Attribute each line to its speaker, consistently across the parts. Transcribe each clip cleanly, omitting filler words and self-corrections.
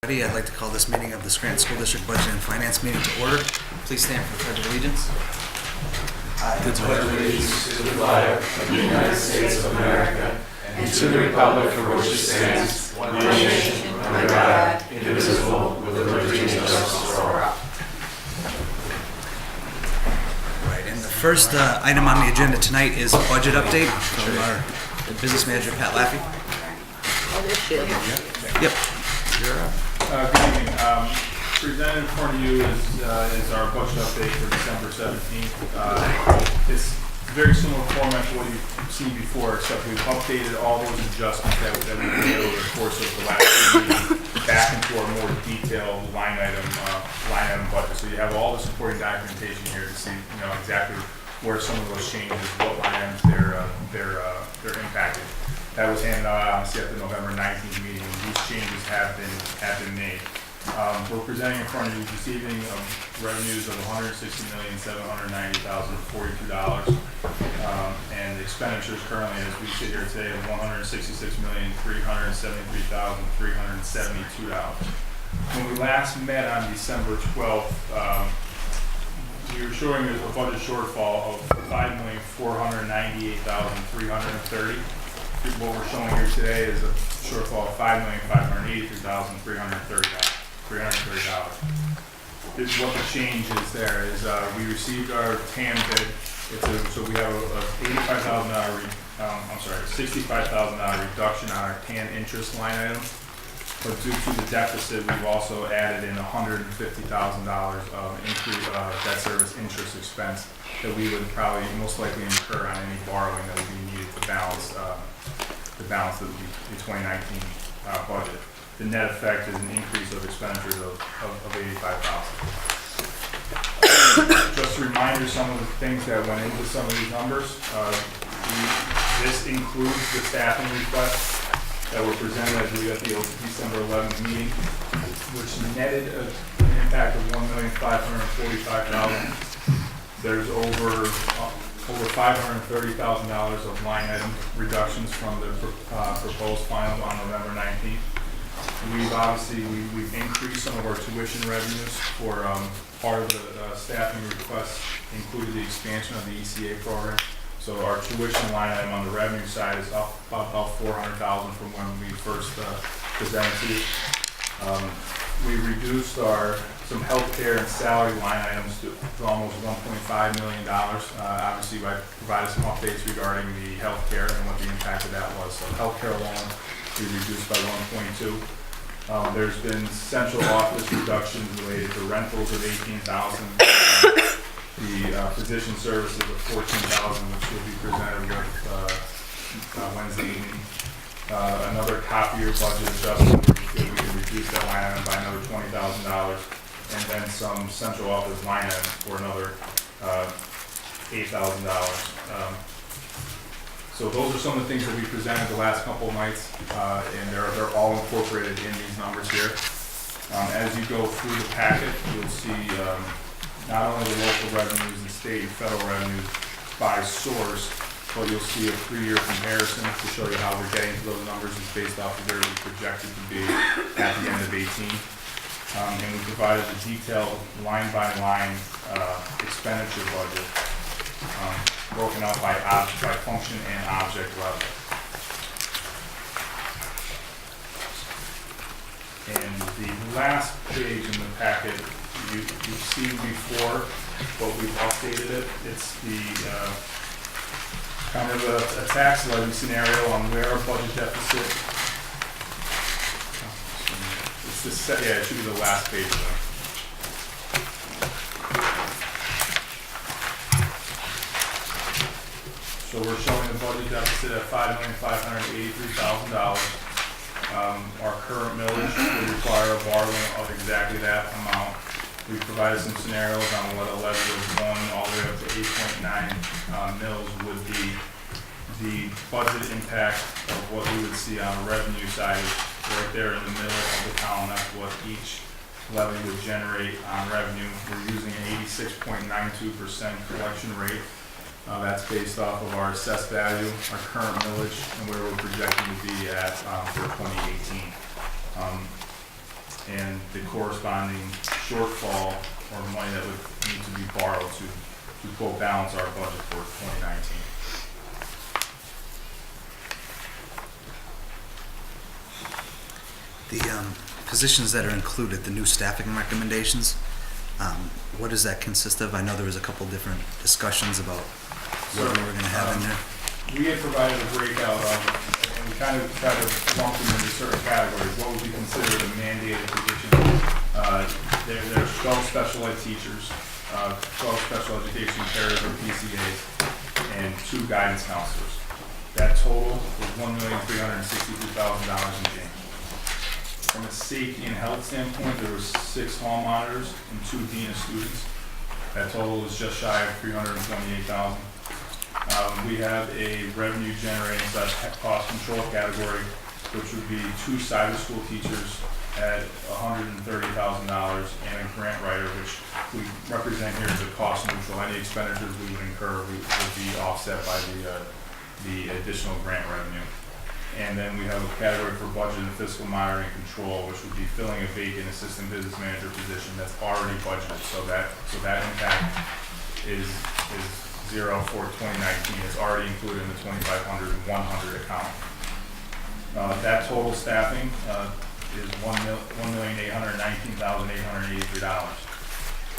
Speaker 1: I'd like to call this meeting of the Scranton School District Budget and Finance meeting to order. Please stand for the Pledge of Allegiance.
Speaker 2: I pledge allegiance to the flag of the United States of America and to the republic for which it stands, one nation, under God, indivisible, with liberty and justice for all.
Speaker 1: Right, and the first item on the agenda tonight is a budget update from our business manager, Pat Laffey. Yep.
Speaker 3: Good evening. Presented in front of you is our budget update for December 17th. It's very similar format to what you've seen before, except we've updated all those adjustments that we made over the course of the last meeting back into our more detailed line item budget. So you have all the supporting documentation here to see, exactly where some of those changes, what line items they're impacted. That was handed out obviously at the November 19th meeting, and these changes have been made. We're presenting in front of you this evening revenues of $160,790,042, and expenditures currently, as we sit here today, of $166,373,372. When we last met on December 12th, we were showing a budget shortfall of $5,498,330. What we're showing here today is a shortfall of $5,583,330. This is what the change is there. Is we received our TAM bid. So we have a $65,000 reduction on our TAM interest line item. But due to the deficit, we've also added in $150,000 of increased debt service interest expense that we would probably most likely incur on any borrowing that would be needed to balance the 2019 budget. The net effect is an increase of expenditures of $85,000. Just to remind you some of the things that went into some of these numbers. This includes the staffing requests that were presented as we got the December 11th meeting, which netted an impact of $1,545,000. There's over $530,000 of line item reductions from the proposed final on November 19th. We've increased some of our tuition revenues for part of the staffing requests included the expansion of the ECA program. So our tuition line item on the revenue side is up about $400,000 from when we first presented to you. We reduced some healthcare and salary line items to almost $1.5 million. Obviously, I provided some updates regarding the healthcare and what the impact of that was. So healthcare alone, we reduced by 1.2. There's been central office reductions related to rentals of $18,000. The physician services of $14,000, which will be presented with Wednesday evening. Another copier budget adjustment, we can reduce that line item by another $20,000, and then some central office line items for another $8,000. So those are some of the things that we presented the last couple of nights, and they're all incorporated in these numbers here. As you go through the packet, you'll see not only the local revenues and state and federal revenues by source, but you'll see a 3-year comparison to show you how we're getting to those numbers is based off of where we projected to be at the end of 18. And we provided a detailed line-by-line expenditure budget broken out by function and object level. And the last page in the packet you've seen before, but we've updated it. It's the kind of a tax levy scenario on where our budget deficit. It should be the last page of it. So we're showing the budget deficit at $5,583,000. Our current millage would require a borrowing of exactly that amount. We provided some scenarios on what a levy of 1 all the way up to 8.9 mils would be. The budget impact of what we would see on the revenue side is right there in the middle of the column. That's what each levy would generate on revenue. We're using an 86.92% collection rate. That's based off of our assessed value, our current millage, and where we're projecting to be at for 2018. and the corresponding shortfall or money that would need to be borrowed to quote balance our budget for 2019.
Speaker 1: The positions that are included, the new staffing recommendations, what does that consist of? I know there was a couple different discussions about what we were going to have in there.
Speaker 3: We had provided a breakout of, and we kind of tried to lump them into certain categories. What would be considered a mandated position? There's 12 special ed teachers, 12 special education carriers or PCAs, and 2 guidance counselors. That total was $1,362,000 in change. From a safety and health standpoint, there was 6 hall monitors and 2 dean of students. That total is just shy of $328,000. We have a revenue generating / cost control category, which would be 2 cyber school teachers at $130,000 and a grant writer, which we represent here as a cost neutral. Any expenditures we would incur would be offset by the additional grant revenue. And then we have a category for budget and fiscal monitoring control, which would be filling a vacant assistant business manager position that's already budgeted. So that impact is zero for 2019. It's already included in the 2,500-100 account. That total staffing is $1,819,883.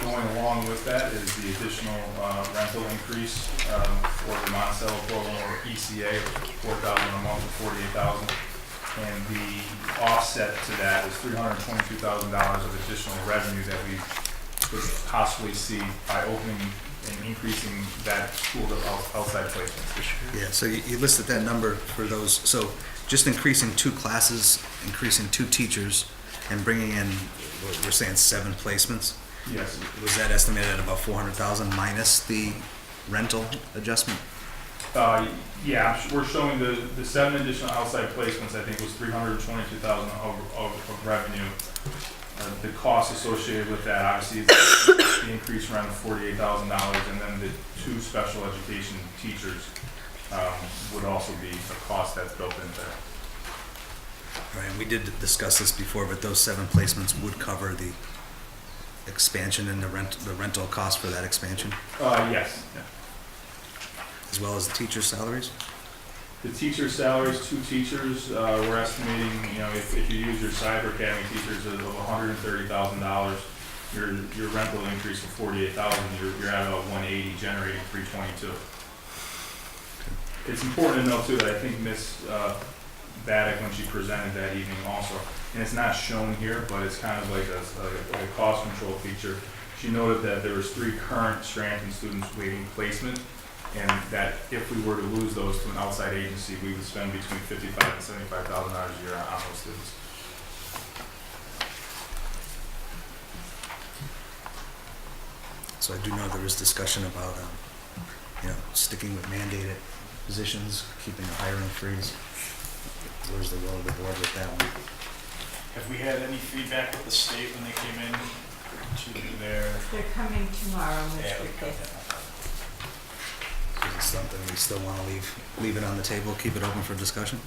Speaker 3: Going along with that is the additional rental increase for the Monticello program, or ECA, $4,000 a month to $48,000. And the offset to that is $322,000 of additional revenue that we could possibly see by opening and increasing that school to outside placements.
Speaker 1: Yeah, so you listed that number for those. So just increasing 2 classes, increasing 2 teachers, and bringing in, we're saying 7 placements.
Speaker 3: Yes.
Speaker 1: Was that estimated at about $400,000 minus the rental adjustment?
Speaker 3: Yeah, we're showing the 7 additional outside placements, I think was $322,000 of revenue. The cost associated with that, obviously, is the increased rent of $48,000, and then the 2 special education teachers would also be a cost that's built into that.
Speaker 1: Right, and we did discuss this before, but those 7 placements would cover the expansion and the rental cost for that expansion,
Speaker 3: Yes. Yeah.
Speaker 1: as well as the teachers' salaries?
Speaker 3: The teacher salaries, 2 teachers, we're estimating, if you use your cyber academy teachers of $130,000, your rental increase of $48,000, you're at about $180, generating $322. It's important to note too that I think Ms. Baddick, when she presented that evening also, and it's not shown here, but it's kind of like a cost control feature. She noted that there was 3 current Scranton students waiting placement, and that if we were to lose those to an outside agency, we would spend between $55,000 and $75,000 a year on those students.
Speaker 1: So I do know there was discussion about, sticking with mandated positions, keeping the hiring freeze. Where's the will of the board with that one?
Speaker 4: Have we had any feedback with the state when they came in to their?
Speaker 5: They're coming tomorrow,
Speaker 4: Yeah,
Speaker 5: Mr. Kiss.
Speaker 1: Is it something we still want to leave it on the table, keep it open for discussion?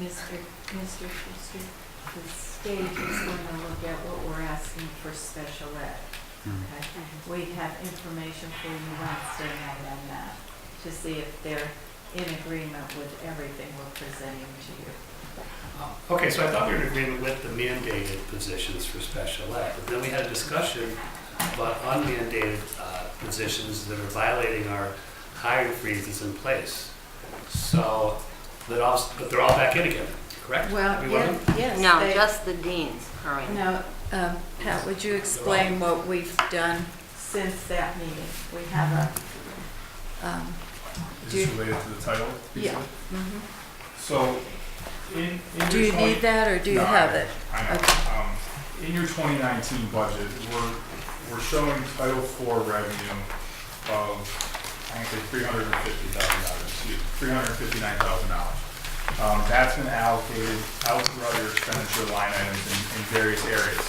Speaker 5: Mr. Schuster, the state is going to look at what we're asking for special ed. Okay? We have information for you Wednesday night on that, to see if they're in agreement with everything we're presenting to you.
Speaker 6: Okay, so I thought we were in agreement with the mandated positions for special ed, but then we had a discussion about unmandated positions that are violating our hiring freezes in place. So, but they're all back in again, correct?
Speaker 5: Well,
Speaker 6: Every one of them?
Speaker 5: yes.
Speaker 7: No,
Speaker 5: they-
Speaker 7: just the deans are in.
Speaker 5: No, Pat, would you explain what we've done since that meeting? We have a,
Speaker 3: Is this related to the title? piece
Speaker 5: yeah.
Speaker 3: of it?
Speaker 5: Mhm.
Speaker 3: So, in
Speaker 5: Do
Speaker 3: your
Speaker 5: you need that, or do you
Speaker 3: No,
Speaker 5: have it?
Speaker 3: I know.
Speaker 5: Okay.
Speaker 3: In your 2019 budget, we're showing Title IV revenue of, I think, $359,000. That's been allocated out throughout your expenditure line items in various areas.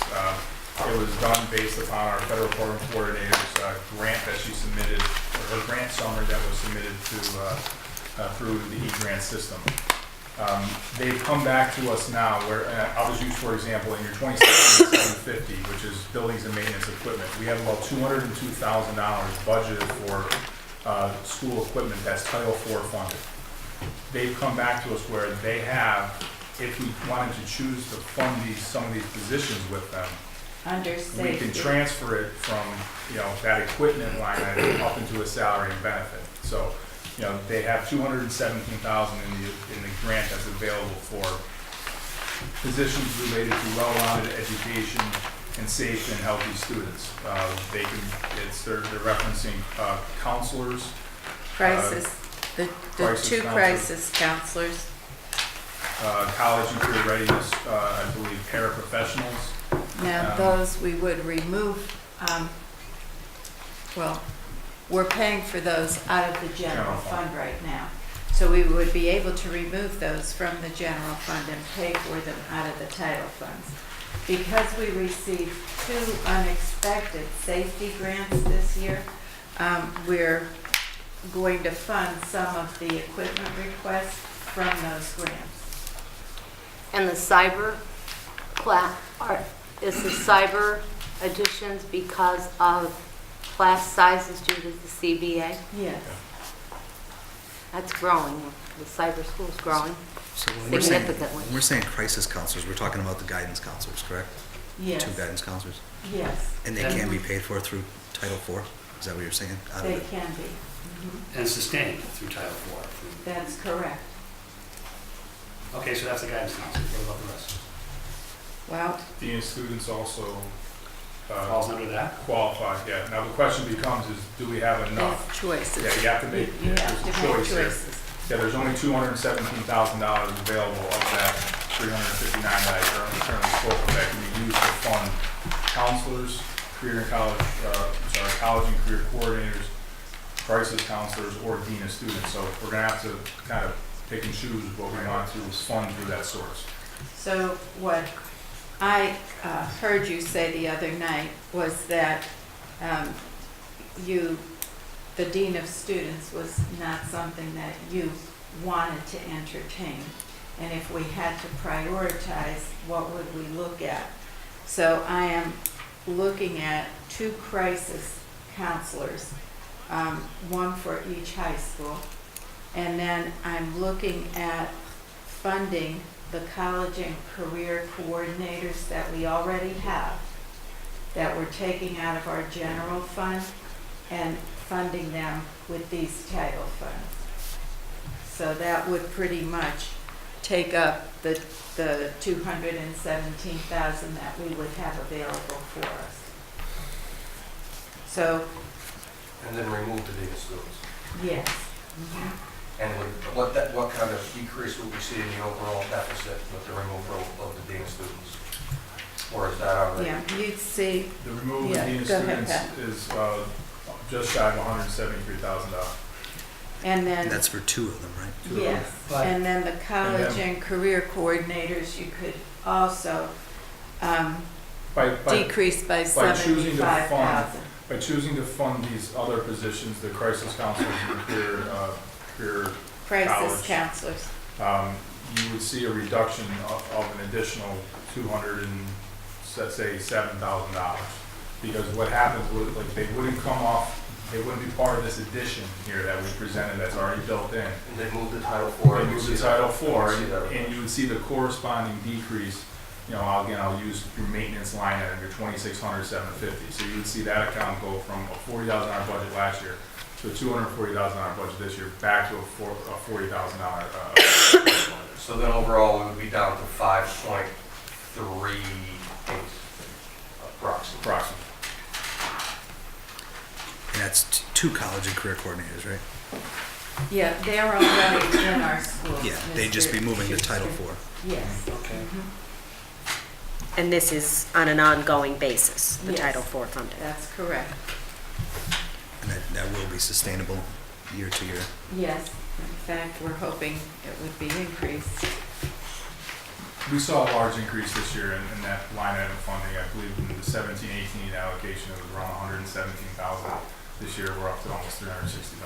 Speaker 3: It was done based upon our federal program coordinator's grant that she submitted, or her grant summary that was submitted to through the E-grant system. They've come back to us now where, I'll just use for example, in your 27,750, which is buildings and maintenance equipment, we have about $202,000 budgeted for school equipment that's Title IV funded. They've come back to us where they have, if we wanted to choose to fund some of these positions with them,
Speaker 5: Under
Speaker 3: we
Speaker 5: safety.
Speaker 3: can transfer it from, that equipment line item up into a salary and benefit. So, they have $217,000 in the grant that's available for positions related to well-rounded education and safe and healthy students. They're referencing counselors,
Speaker 5: Crisis, the
Speaker 3: crisis
Speaker 5: two
Speaker 3: counselors.
Speaker 5: crisis counselors.
Speaker 3: college and career readiness, I believe paraprofessionals.
Speaker 5: Now, those we would remove, well, we're paying for those out of the general
Speaker 3: General fund.
Speaker 5: fund right now. So we would be able to remove those from the general fund and pay for them out of the title funds. Because we received 2 unexpected safety grants this year, we're going to fund some of the equipment requests from those grants.
Speaker 7: And the cyber is the cyber additions because of class sizes due to the CBA?
Speaker 5: Yes.
Speaker 7: That's growing. The cyber school's growing.
Speaker 1: So when
Speaker 7: Significantly.
Speaker 1: we're saying crisis counselors, we're talking about the guidance counselors, correct?
Speaker 5: Yes.
Speaker 1: 2 guidance counselors?
Speaker 5: Yes,
Speaker 1: And they can be paid for through Title IV? Is that what you're saying? Out of
Speaker 5: they
Speaker 1: it?
Speaker 5: can be. Mhm.
Speaker 6: And sustained through Title IV.
Speaker 5: That's correct.
Speaker 6: Okay, so that's the guidance counselor. What about the rest?
Speaker 5: Well,
Speaker 3: Dean of students also
Speaker 6: Falls under that?
Speaker 3: qualify, yeah. Now the question becomes is, do we have
Speaker 5: they
Speaker 3: enough?
Speaker 5: have choices.
Speaker 3: Yeah, you have to make,
Speaker 5: You
Speaker 3: there's
Speaker 5: have to
Speaker 3: a
Speaker 5: make
Speaker 3: choice here.
Speaker 5: choices.
Speaker 3: Yeah, there's only $217,000 available of that $359 that I currently spoke of that can be used to fund counselors, career and college, college and career coordinators, crisis counselors, or dean of students. So we're gonna have to kind of pick and choose what we want to fund through that source.
Speaker 5: So what I heard you say the other night was that the dean of students was not something that you wanted to entertain. And if we had to prioritize, what would we look at? So I am looking at 2 crisis counselors, 1 for each high school. And then I'm looking at funding the college and career coordinators that we already have, that we're taking out of our general fund and funding them with these title funds. So that would pretty much take up the $217,000 that we would have available for us. So,
Speaker 2: And then remove the dean of students.
Speaker 5: yes.
Speaker 2: And what kind of decrease would we see in the overall deficit with the removal of the dean of students? Or is that already?
Speaker 5: Yeah, you'd see,
Speaker 3: The removal
Speaker 5: Yeah,
Speaker 3: of dean of
Speaker 5: go ahead,
Speaker 3: students is just shy of $173,000.
Speaker 5: and then.
Speaker 1: And that's for 2 of them, right?
Speaker 5: Yes,
Speaker 6: But-
Speaker 5: and then the college
Speaker 3: then-
Speaker 5: and career coordinators, you could also
Speaker 3: By
Speaker 5: decrease by
Speaker 3: choosing to fund-
Speaker 5: $75,000.
Speaker 3: By choosing to fund these other positions, the crisis counselors and the career
Speaker 5: Crisis
Speaker 3: college.
Speaker 5: counselors,
Speaker 3: you would see a reduction of an additional $207,000. Because what happens was, like, they wouldn't come off, they wouldn't be part of this addition here that we presented that's already built in.
Speaker 2: And they moved the Title IV.
Speaker 3: They move to Title IV,
Speaker 2: See that.
Speaker 3: and you would see the corresponding decrease, I'll use your maintenance line item, your $2,600,750. So you would see that account go from a $40,000 budget last year to a $240,000 budget this year, back to a $40,000 budget.
Speaker 2: So then overall, we would be down to 5.38 approximately.
Speaker 3: Approximately.
Speaker 1: And that's 2 college and career coordinators, right?
Speaker 5: yeah, they're already in our schools.
Speaker 1: Yeah, they'd just be
Speaker 5: Mr.
Speaker 1: moving to Title
Speaker 5: Schuster.
Speaker 1: IV.
Speaker 5: Yes.
Speaker 6: Okay.
Speaker 8: And this is on an ongoing basis, the
Speaker 5: Yes.
Speaker 8: Title IV funding?
Speaker 5: That's correct,
Speaker 1: And that will be sustainable year to year.
Speaker 5: yes. In fact, we're hoping it would be increased.
Speaker 3: We saw a large increase this year in that line item funding. I believe in the 17-18 allocation, it was around $117,000. This year, we're up to almost 360,000.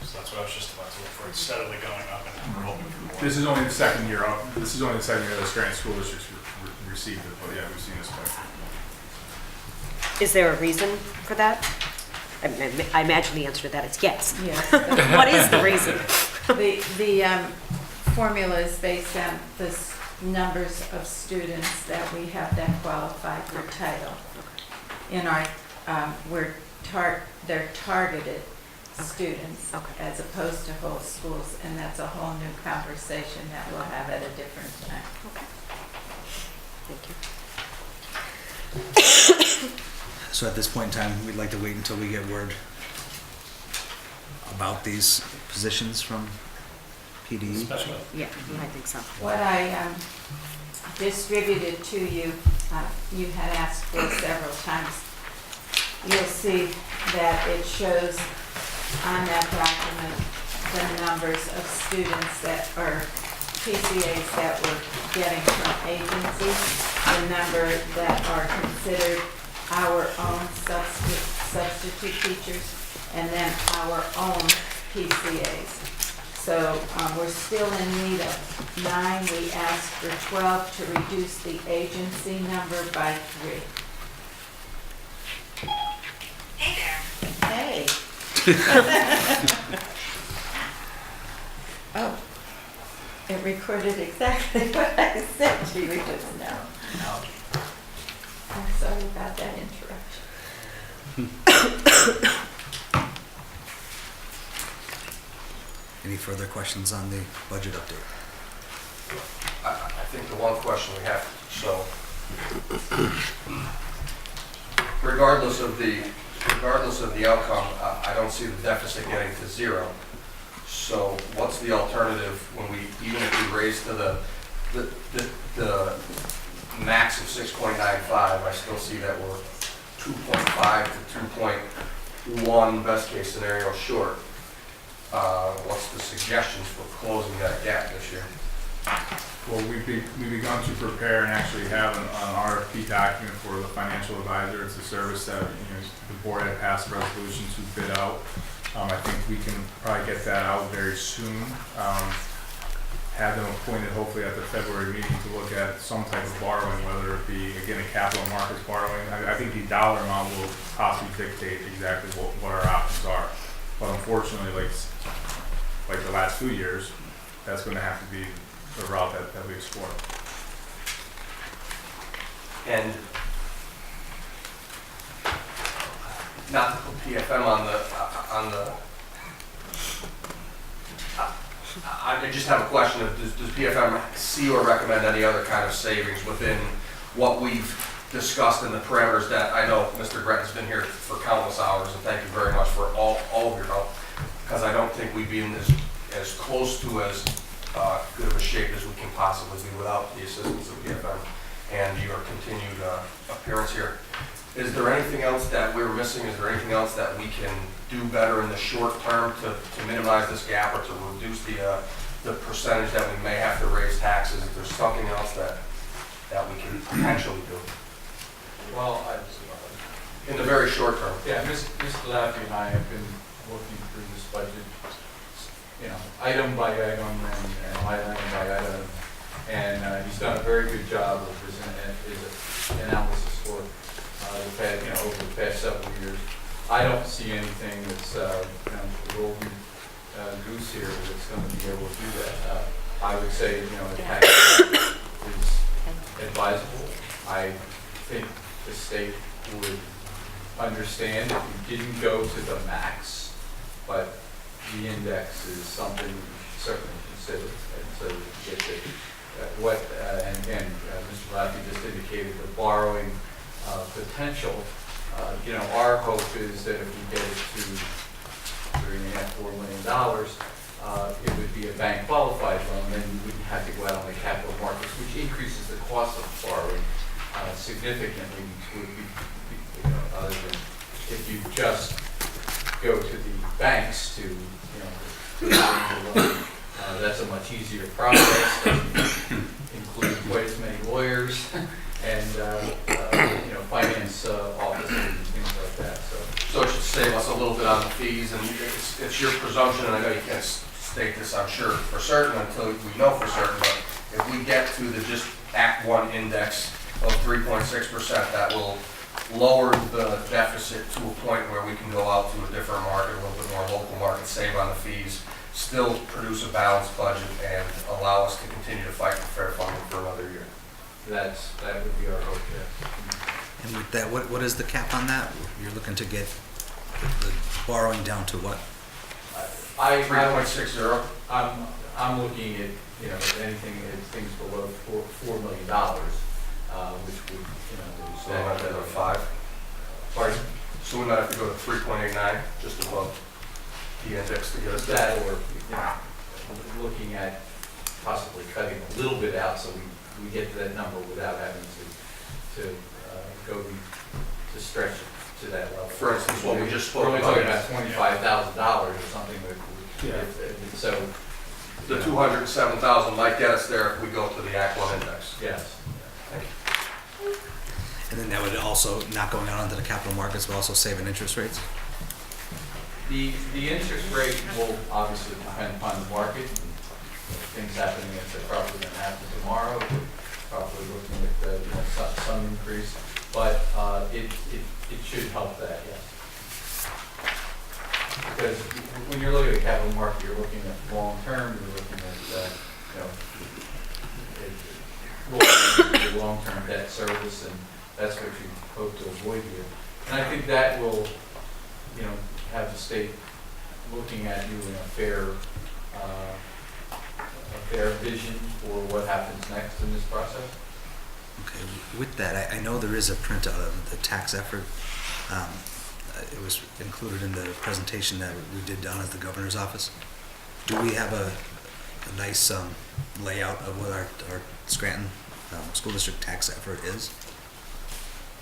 Speaker 4: So that's what I was just about to look for, instead of it going up, and we're hoping for more.
Speaker 3: This is only the second year up, this is only the second year that Scranton School District's received it, but yeah, we've seen this quite.
Speaker 8: Is there a reason for that? I imagine the answer to that is yes.
Speaker 5: Yes.
Speaker 8: What is the reason?
Speaker 5: The formula is based on the numbers of students that we have that qualify for title. In our, they're targeted students
Speaker 8: Okay.
Speaker 5: as opposed to whole schools, and that's a whole new conversation that we'll have at a different time.
Speaker 8: Thank you.
Speaker 1: So at this point in time, we'd like to wait until we get word about these positions from PDE.
Speaker 6: Special ed.
Speaker 8: Yeah, I think so.
Speaker 5: What I distributed to you, you had asked for several times. You'll see that it shows on that document the numbers of students that are PCAs that we're getting from agencies, the number that are considered our own substitute teachers, and then our own PCAs. So we're still in need of 9. We asked for 12 to reduce the agency number by 3. Hey there. Hey. Oh, it recorded exactly what I said to you just now. I'm sorry about that interruption.
Speaker 1: Any further questions on the budget update?
Speaker 2: I think the one question we have, so regardless of the outcome, I don't see the deficit getting to 0. So what's the alternative when even if we raise to the max of 6.95, I still see that we're 2.5 to 2.1 best case scenario short. What's the suggestions for closing that gap this year?
Speaker 3: Well, we've begun to prepare and actually have an RFP document for the financial advisor. It's a service that, the board had passed a resolution to bid out. I think we can probably get that out very soon. Have them appointed hopefully at the February meeting to look at some type of borrowing, whether it be, again, a capital markets borrowing. I think the dollar amount will possibly dictate exactly what our options are. But unfortunately, like the last 2 years, that's going to have to be the route that we explore.
Speaker 2: And not to put PFM on the I just have a question of does PFM see or recommend any other kind of savings within what we've discussed in the parameters that I know Mr. Gretton's been here for countless hours, and thank you very much for all of your help, because I don't think we'd be in as close to as good of a shape as we can possibly be without the assistance of PFM and your continued appearance here. Is there anything else that we're missing? Is there anything else that we can do better in the short term to minimize this gap or to reduce the percentage that we may have to raise taxes? Is there something else that we can potentially do
Speaker 9: Well,
Speaker 2: in the very short term?
Speaker 9: yeah, Mr. Laffey and I have been working through this budget, item by item and line item by item, and he's done a very good job of his analysis for over the past several years. I don't see anything that's the golden goose here that's going to be able to do that. I would say a tax is advisable. I think the state would understand if you didn't go to the max, but the index is something you should certainly consider. And so get and again, Mr. Laffey just indicated the borrowing potential. Our hope is that if we get it to $3.5–4 million, it would be a bank qualified loan, and we wouldn't have to go out on the capital markets, which increases the cost of borrowing significantly. Other than if you just go to the banks to loan, that's a much easier process. Doesn't include quite as many lawyers and finance offices and things like that.
Speaker 2: So it should save us a little bit on the fees, and it's your presumption, and I know you can't state this, I'm sure, for certain until we know for certain, but if we get to the just Act 1 index of 3.6%, that will lower the deficit to a point where we can go out to a different market, a little bit more local market, save on the fees, still produce a balanced budget, and allow us to continue to fight for fair funding for another year. That would be our hope, yeah.
Speaker 1: And with that, what is the cap on that? You're looking to get the borrowing down to what?
Speaker 2: 3.60.
Speaker 9: I'm looking at, anything, things below $4 million, which would,
Speaker 2: So we're not at a 5.
Speaker 9: Pardon?
Speaker 2: So we might have to go to 3.89, just above the index to get us
Speaker 9: That, or, looking at possibly cutting a little bit out so we get to that number without having to stretch it to that level.
Speaker 2: For instance, what we just spoke
Speaker 9: We're only
Speaker 2: about.
Speaker 9: talking about $25,000 or something that, so,
Speaker 2: The 207,000 might get us there if we go to the Act 1 index.
Speaker 9: yes.
Speaker 2: Thank you.
Speaker 1: And then that would also, not going out onto the capital markets, will also save in interest rates?
Speaker 9: The interest rate will obviously depend upon the market. If things happening, if they're probably going to happen tomorrow, we're probably looking at some increase, but it should help that, yes. Because when you're looking at the capital market, you're looking at long term, you're looking at your long-term debt service, and that's what you hope to avoid here. And I think that will, have the state looking at you in a fair vision for what happens next in this process.
Speaker 1: Okay, with that, I know there is a printout of the tax effort. It was included in the presentation that we did down at the governor's office. Do we have a nice layout of what our Scranton school district tax effort is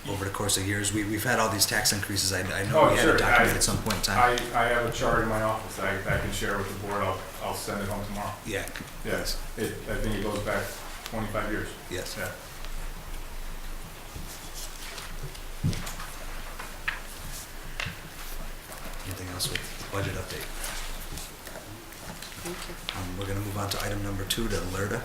Speaker 1: over the course of years? We've had all these tax increases. I know we had a document at some point in time.
Speaker 3: I have a chart in my office I can share with the board. I'll send it home tomorrow.
Speaker 1: Yeah.
Speaker 3: Yes, I think it goes back 25 years.
Speaker 1: Yes.
Speaker 3: Yeah.
Speaker 1: Anything else with budget update? We're going to move on to item number 2, to LERTA.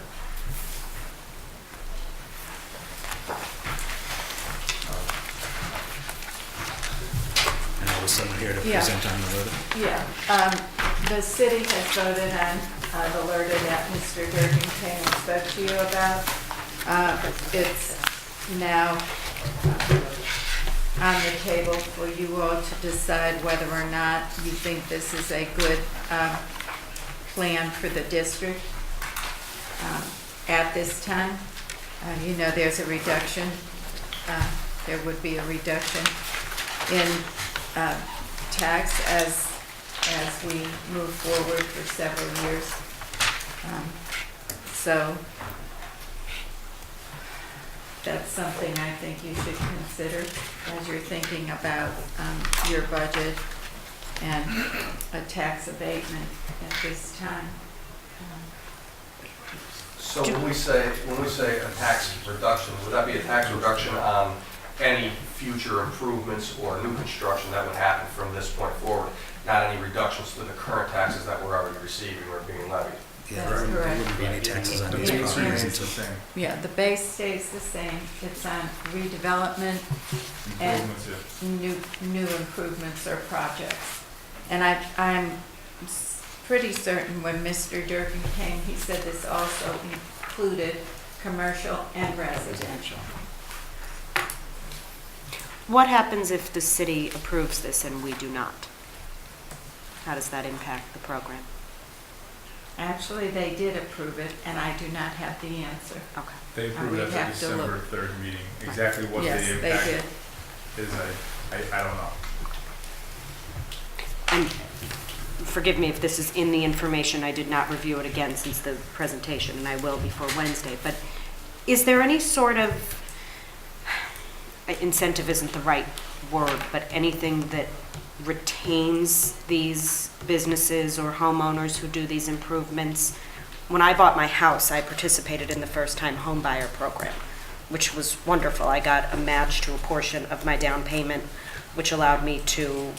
Speaker 1: And I was someone here to
Speaker 5: Yeah.
Speaker 1: present on the LERTA.
Speaker 5: Yeah, the city has voted on the LERTA that Mr. Durkin came and spoke to you about. It's now on the table for you all to decide whether or not you think this is a good plan for the district at this time. There's a reduction. There would be a reduction in tax as we move forward for several years. So that's something I think you should consider as you're thinking about your budget and a tax abatement at this time.
Speaker 2: So when we say a tax reduction, would that be a tax reduction on any future improvements or new construction that would happen from this point forward, not any reductions to the current taxes that we're already receiving or being levied?
Speaker 1: Yeah,
Speaker 5: That's
Speaker 1: there
Speaker 5: correct.
Speaker 1: wouldn't be any taxes on
Speaker 3: The
Speaker 1: these
Speaker 5: Yeah.
Speaker 3: base
Speaker 1: properties
Speaker 3: remains the
Speaker 1: until.
Speaker 3: same.
Speaker 5: Yeah, the base stays the same. It's on redevelopment and
Speaker 3: Improvements, yeah.
Speaker 5: new improvements or projects. And I'm pretty certain when Mr. Durkin came, he said this also included commercial and residential.
Speaker 8: What happens if the city approves this and we do not? How does that impact the program?
Speaker 5: Actually, they did approve it, and I do not have the answer.
Speaker 8: Okay.
Speaker 3: They approved
Speaker 5: would
Speaker 3: it at the
Speaker 5: have to
Speaker 3: December
Speaker 5: look.
Speaker 3: 3rd meeting. Exactly what
Speaker 5: Yes,
Speaker 3: the
Speaker 5: they
Speaker 3: impact
Speaker 5: did.
Speaker 3: is, I don't know.
Speaker 8: And forgive me if this is in the information, I did not review it again since the presentation, and I will before Wednesday, but is there any sort of, incentive isn't the right word, but anything that retains these businesses or homeowners who do these improvements? When I bought my house, I participated in the first-time home buyer program. which was wonderful. I got a match to a portion of my down payment, which allowed me to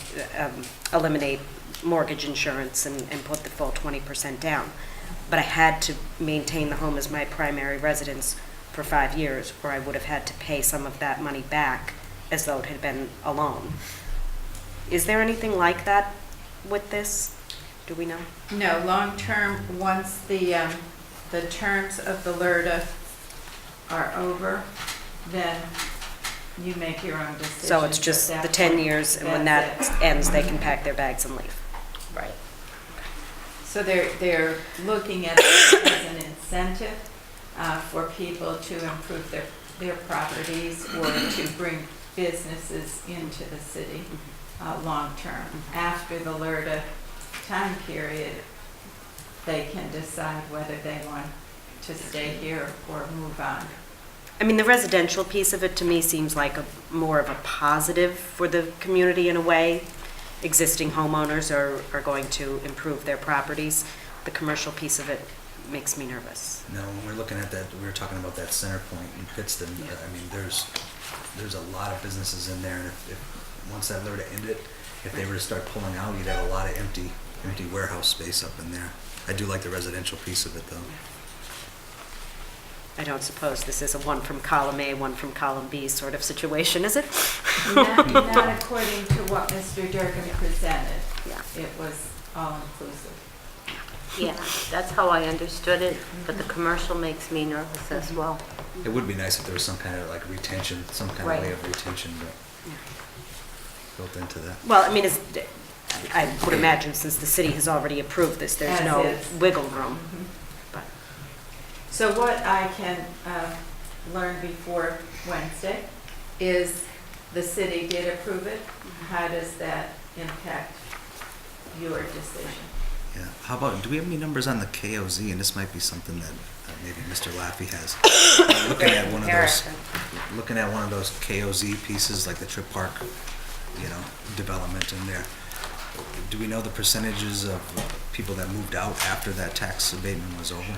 Speaker 8: eliminate mortgage insurance and put the full 20% down. But I had to maintain the home as my primary residence for 5 years, or I would have had to pay some of that money back as though it had been a loan. Is there anything like that with this? Do we know?
Speaker 5: No, long-term, once the terms of the LRTA are over, then you make your own decision.
Speaker 8: So it's just the 10 years, and when that ends, they can pack their bags and leave.
Speaker 5: Right. So they're looking at it as an incentive for people to improve their properties or to bring businesses into the city long-term. After the LRTA time period, they can decide whether they want to stay here or move on.
Speaker 8: I mean, the residential piece of it to me seems like more of a positive for the community in a way. Existing homeowners are going to improve their properties. The commercial piece of it makes me nervous.
Speaker 1: No, when we're looking at that, we were talking about that center point in Pittston.
Speaker 8: Yeah.
Speaker 1: I mean, there's a lot of businesses in there, and if once that LRTA ended, if they were to start pulling out, you'd have a lot of empty warehouse space up in there. I do like the residential piece of it, though.
Speaker 8: I don't suppose this is a one from column A, one from column B sort of situation, is it?
Speaker 5: Not according to what Mr. Durgan presented.
Speaker 8: Yeah.
Speaker 5: It was all-inclusive.
Speaker 7: Yeah, that's how I understood it, but the commercial makes me nervous as well.
Speaker 1: It would be nice if there was some kind of like retention, some kind
Speaker 7: Right.
Speaker 1: of way of retention built into that.
Speaker 8: Well, I mean, I would imagine since the city has already approved this, there's
Speaker 5: As
Speaker 8: no
Speaker 5: is.
Speaker 8: wiggle room. But
Speaker 5: So what I can learn before Wednesday is the city did approve it. How does that impact your decision?
Speaker 1: Yeah. How about, do we have any numbers on the KOZ? And this might be something that maybe Mr. Laffey has. Looking at one of those KOZ pieces, like the Trip Park, development in there. Do we know the percentages of people that moved out after that tax abatement was over?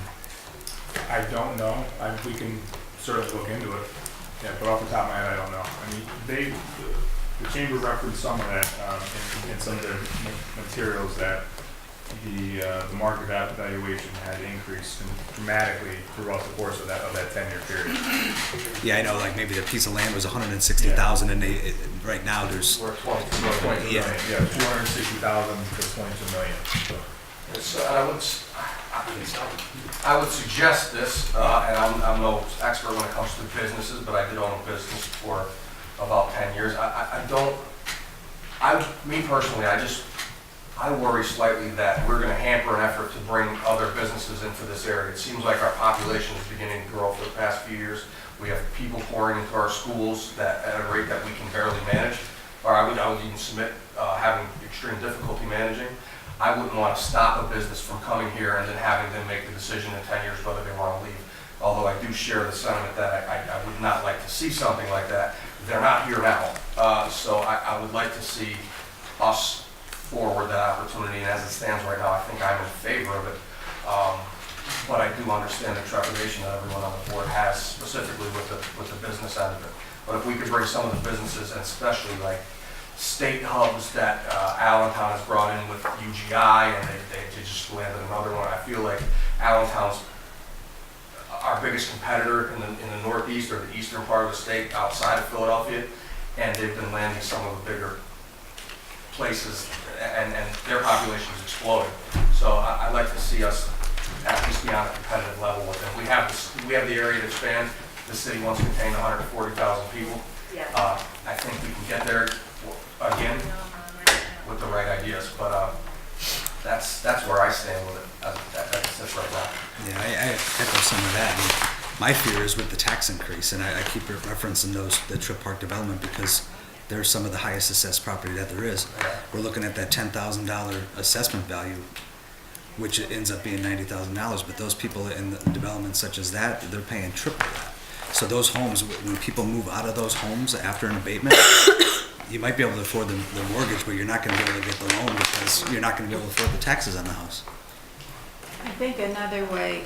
Speaker 3: I don't know. We can sort of look into it. Yeah, but off the top of my head, I don't know. I mean, the chamber referenced some of that in some of their materials that the market valuation had increased dramatically throughout the course of that 10-year period.
Speaker 1: Yeah, I know, like maybe the piece of land was 160,000 and right now there's,
Speaker 9: We're at 22
Speaker 1: yeah.
Speaker 3: Yeah, 260,000 to 22 million.
Speaker 2: I would suggest this, and I'm no expert when it comes to businesses, but I did own a business for about 10 years. Me personally, I worry slightly that we're going to hamper an effort to bring other businesses into this area. It seems like our population is beginning to grow for the past few years. We have people pouring into our schools that at a rate that we can barely manage, or I would even submit having extreme difficulty managing. I wouldn't want to stop a business from coming here and then having them make the decision in 10 years whether they want to leave. Although I do share the sentiment that I would not like to see something like that. They're not here now. So I would like to see us forward that opportunity, and as it stands right now, I think I'm in favor of it. But I do understand the trepidation that everyone on the board has, specifically with the business end of it. But if we could bring some of the businesses, and especially like state hubs that Allentown has brought in with UGI, and they just landed another one. I feel like Allentown's our biggest competitor in the Northeast or the eastern part of the state outside of Philadelphia, and they've been landing some of the bigger places, and their population is exploding. So I'd like to see us at least be on a competitive level with them. We have the area to expand. The city once contained 140,000 people. I think we can get there again with the right ideas, but that's where I stand with it as it sits right now.
Speaker 1: Yeah, I echo some of that. I mean, my fear is with the tax increase, and I keep referencing the Trip Park development because they're some of the highest assessed property that there is. We're looking at that $10,000 assessment value, which ends up being $90,000, but those people in the developments such as that, they're paying triple that. So those homes, when people move out of those homes after an abatement, you might be able to afford the mortgage, but you're not going to be able to get the loan because you're not going to be able to afford the taxes on the house.
Speaker 5: I think another way,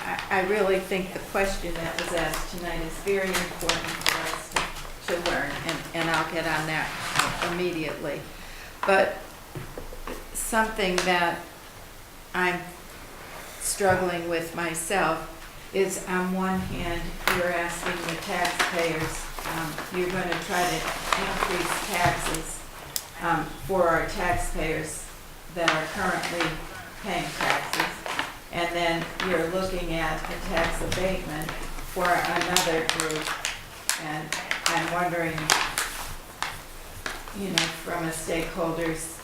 Speaker 5: I really think the question that was asked tonight is very important for us to learn, and I'll get on that immediately. But something that I'm struggling with myself is, on one hand, you're asking the taxpayers, you're going to try to increase taxes for our taxpayers that are currently paying taxes. And then you're looking at a tax abatement for another group. And I'm wondering, from a stakeholder's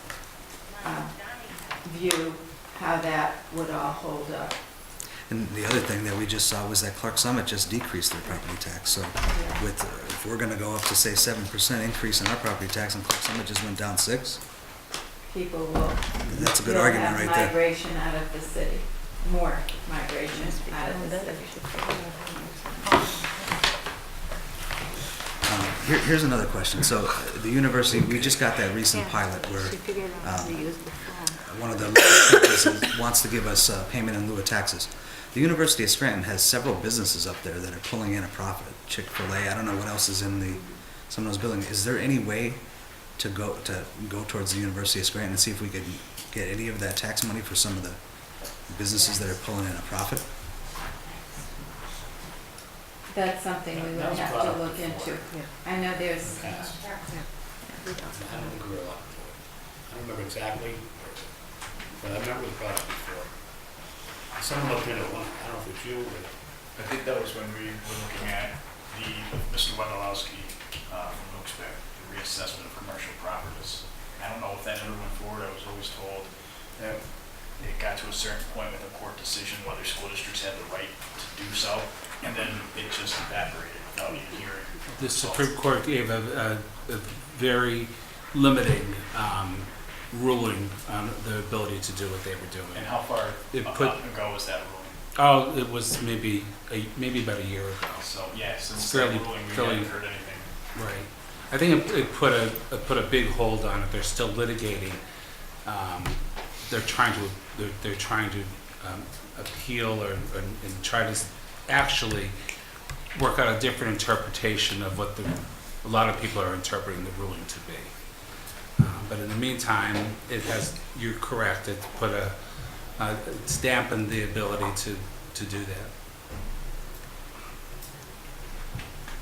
Speaker 5: view, how that would all hold up.
Speaker 1: And the other thing that we just saw was that Clark Summit just decreased their property tax. So with, if we're gonna go up to, say, 7% increase in our property tax, and Clark Summit just went down 6%,
Speaker 5: People will.
Speaker 1: that's a good
Speaker 5: will
Speaker 1: argument
Speaker 5: have
Speaker 1: right there.
Speaker 5: migration out of the city, more migration out of the city.
Speaker 1: Here's another question. So the university, we just got that recent pilot where one of the local campuses wants to give us payment in lieu of taxes. The University of Scranton has several businesses up there that are pulling in a profit. Chick-fil-A, I don't know what else is in some of those buildings. Is there any way to go towards the University of Scranton and see if we could get any of that tax money for some of the businesses that are pulling in a profit?
Speaker 5: That's something we would have to look into. I know there's,
Speaker 6: I don't agree a lot with it. I don't remember exactly, but I remember the product before. Someone looked into one, I don't know if it's you or.
Speaker 4: I think that was when we were looking at Mr. Wondolowski from Wilkes-Barre, the reassessment of commercial properties. I don't know if that ever went forward. I was always told that it got to a certain point with a court decision whether school districts had the right to do so, and then it just evaporated without even hearing.
Speaker 2: The Supreme Court gave a very limiting ruling on the ability to do what they were doing.
Speaker 4: And how far ago was that ruling?
Speaker 2: Oh, it was maybe about a year ago.
Speaker 4: So, yeah, since
Speaker 2: Fairly-
Speaker 4: that ruling, we
Speaker 2: fairly-
Speaker 4: haven't heard anything.
Speaker 2: Right. I think it put a big hold on it. They're still litigating. They're trying to appeal and try to actually work out a different interpretation of what a lot of people are interpreting the ruling to be. But in the meantime, you're correct, it's dampened the ability to do that.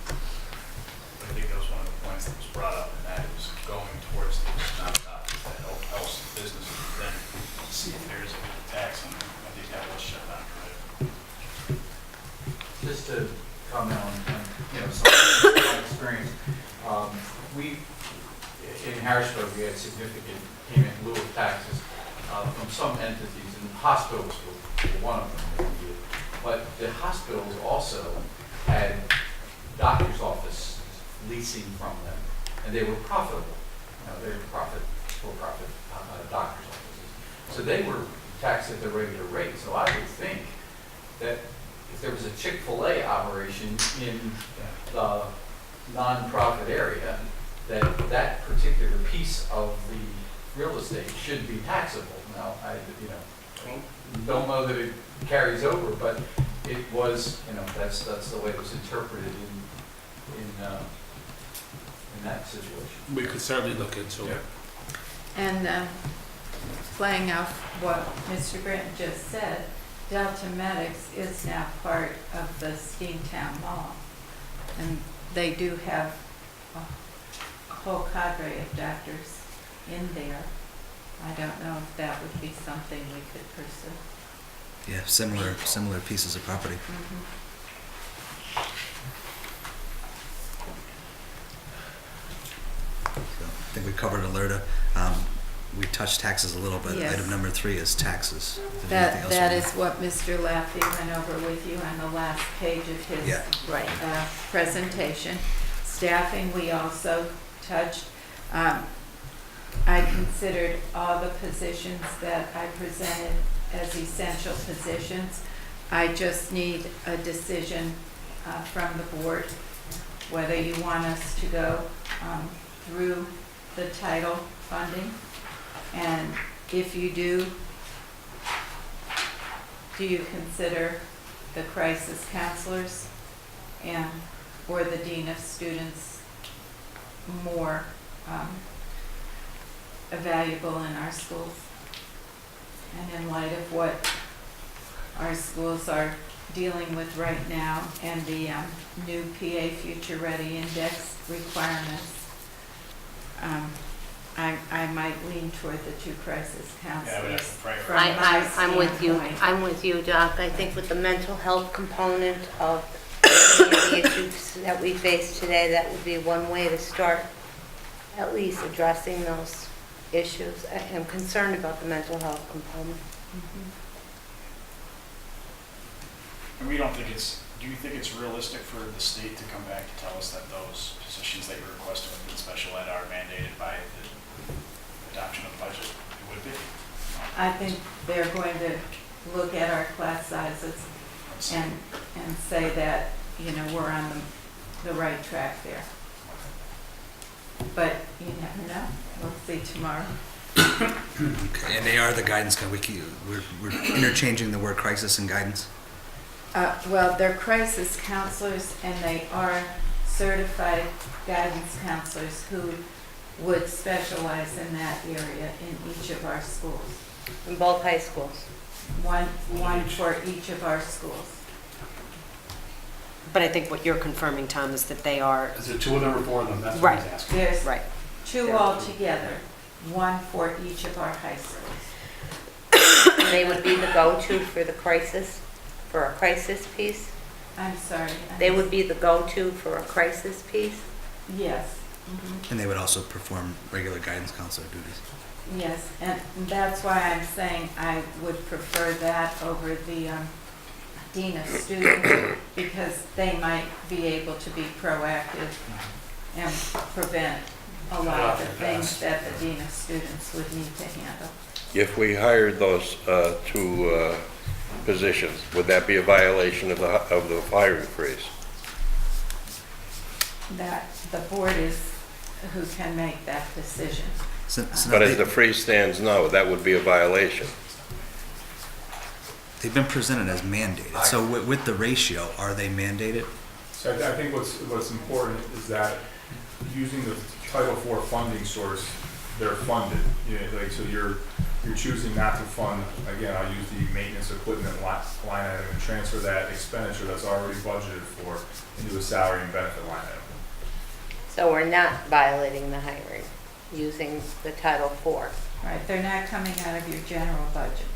Speaker 4: I think that was one of the points that was brought up, and that it was going towards these nonprofits that helps businesses, then see if there's a tax on them. I think that was shut down for it.
Speaker 9: Just to comment on some of my experience, we, in Harrisburg, we had significant payment in lieu of taxes from some entities, and hospitals were one of them. But the hospitals also had doctor's office leasing from them, and they were profitable. They were for-profit doctor's offices. So they were taxed at the regular rate. So I would think that if there was a Chick-fil-A operation in the nonprofit area, that particular piece of the real estate should be taxable. Now, I don't know that it carries over, but it was, that's the way it was interpreted in that situation.
Speaker 2: We could certainly look into it.
Speaker 5: and playing off what Mr. Britton just said, Delta Medics is now part of the Steamtown Mall. And they do have a whole cadre of doctors in there. I don't know if that would be something we could pursue.
Speaker 1: Yeah, similar pieces of property. So I think we covered Alerta. We touched taxes a little bit.
Speaker 5: Yes.
Speaker 1: Item number 3 is taxes. Is there anything else
Speaker 5: That
Speaker 1: we
Speaker 5: is what Mr. Laffey went over with you on the last page of his
Speaker 1: Yeah.
Speaker 7: Right.
Speaker 5: presentation. Staffing, we also touched. I considered all the positions that I presented as essential positions. I just need a decision from the board whether you want us to go through the title funding. And if you do you consider the crisis counselors and, or the dean of students more valuable in our schools. And in light of what our schools are dealing with right now and the new PA Future Ready Index requirements, I might lean toward the two crisis
Speaker 4: Yeah, but
Speaker 5: counselors.
Speaker 4: that's the
Speaker 5: From
Speaker 4: priority.
Speaker 5: my
Speaker 7: I'm with you.
Speaker 5: standpoint.
Speaker 7: I'm with you, Doc. I think with the mental health component of the issues that we face today, that would be one way to start at least addressing those issues. I am concerned about the mental health component.
Speaker 5: Mhm.
Speaker 4: And we don't think it's, do you think it's realistic for the state to come back to tell us that those positions that you're requesting within special ed are mandated by the adoption of the budget? It would be.
Speaker 5: I think they're going to look at our class sizes
Speaker 4: Let's-
Speaker 5: and say that, you know, we're on the right track there. But you never know. We'll see tomorrow.
Speaker 1: Okay, and they are the guidance, we're interchanging the word crisis and guidance.
Speaker 5: Well, they're crisis counselors and they are certified guidance counselors who would specialize in that area in each of our schools.
Speaker 7: In both high schools.
Speaker 5: One for each of our schools.
Speaker 8: But I think what you're confirming, Tom, is that they are,
Speaker 6: Is it 2 of them or 4 of them? That's what
Speaker 8: Right.
Speaker 6: he's asking.
Speaker 5: There's
Speaker 8: right.
Speaker 5: two altogether, one for each of our high schools.
Speaker 7: And they would be the go-to for the crisis, for a crisis piece?
Speaker 5: I'm sorry.
Speaker 7: They would be the go-to for a crisis piece?
Speaker 5: Yes. Mhm.
Speaker 1: And they would also perform regular guidance counselor duties.
Speaker 5: Yes, and that's why I'm saying I would prefer that over the dean of students, because they might be able to be proactive and prevent a lot of the things that the dean of students would need to handle.
Speaker 2: If we hired those two positions, would that be a violation of the hiring freeze?
Speaker 5: That the board is who can make that decision.
Speaker 1: So
Speaker 2: But
Speaker 1: now
Speaker 2: as the freeze stands now, that would be a violation.
Speaker 1: they've been presented as mandated, so with the ratio, are they mandated?
Speaker 3: So I think what's important is that using the Title IV funding source, they're funded. You know, like, so you're choosing not to fund, again, I'll use the maintenance equipment line item and transfer that expenditure that's already budgeted for into a salary and benefit line item.
Speaker 7: So we're not violating the hiring, using the Title IV.
Speaker 5: Right, they're not coming out of your general budget.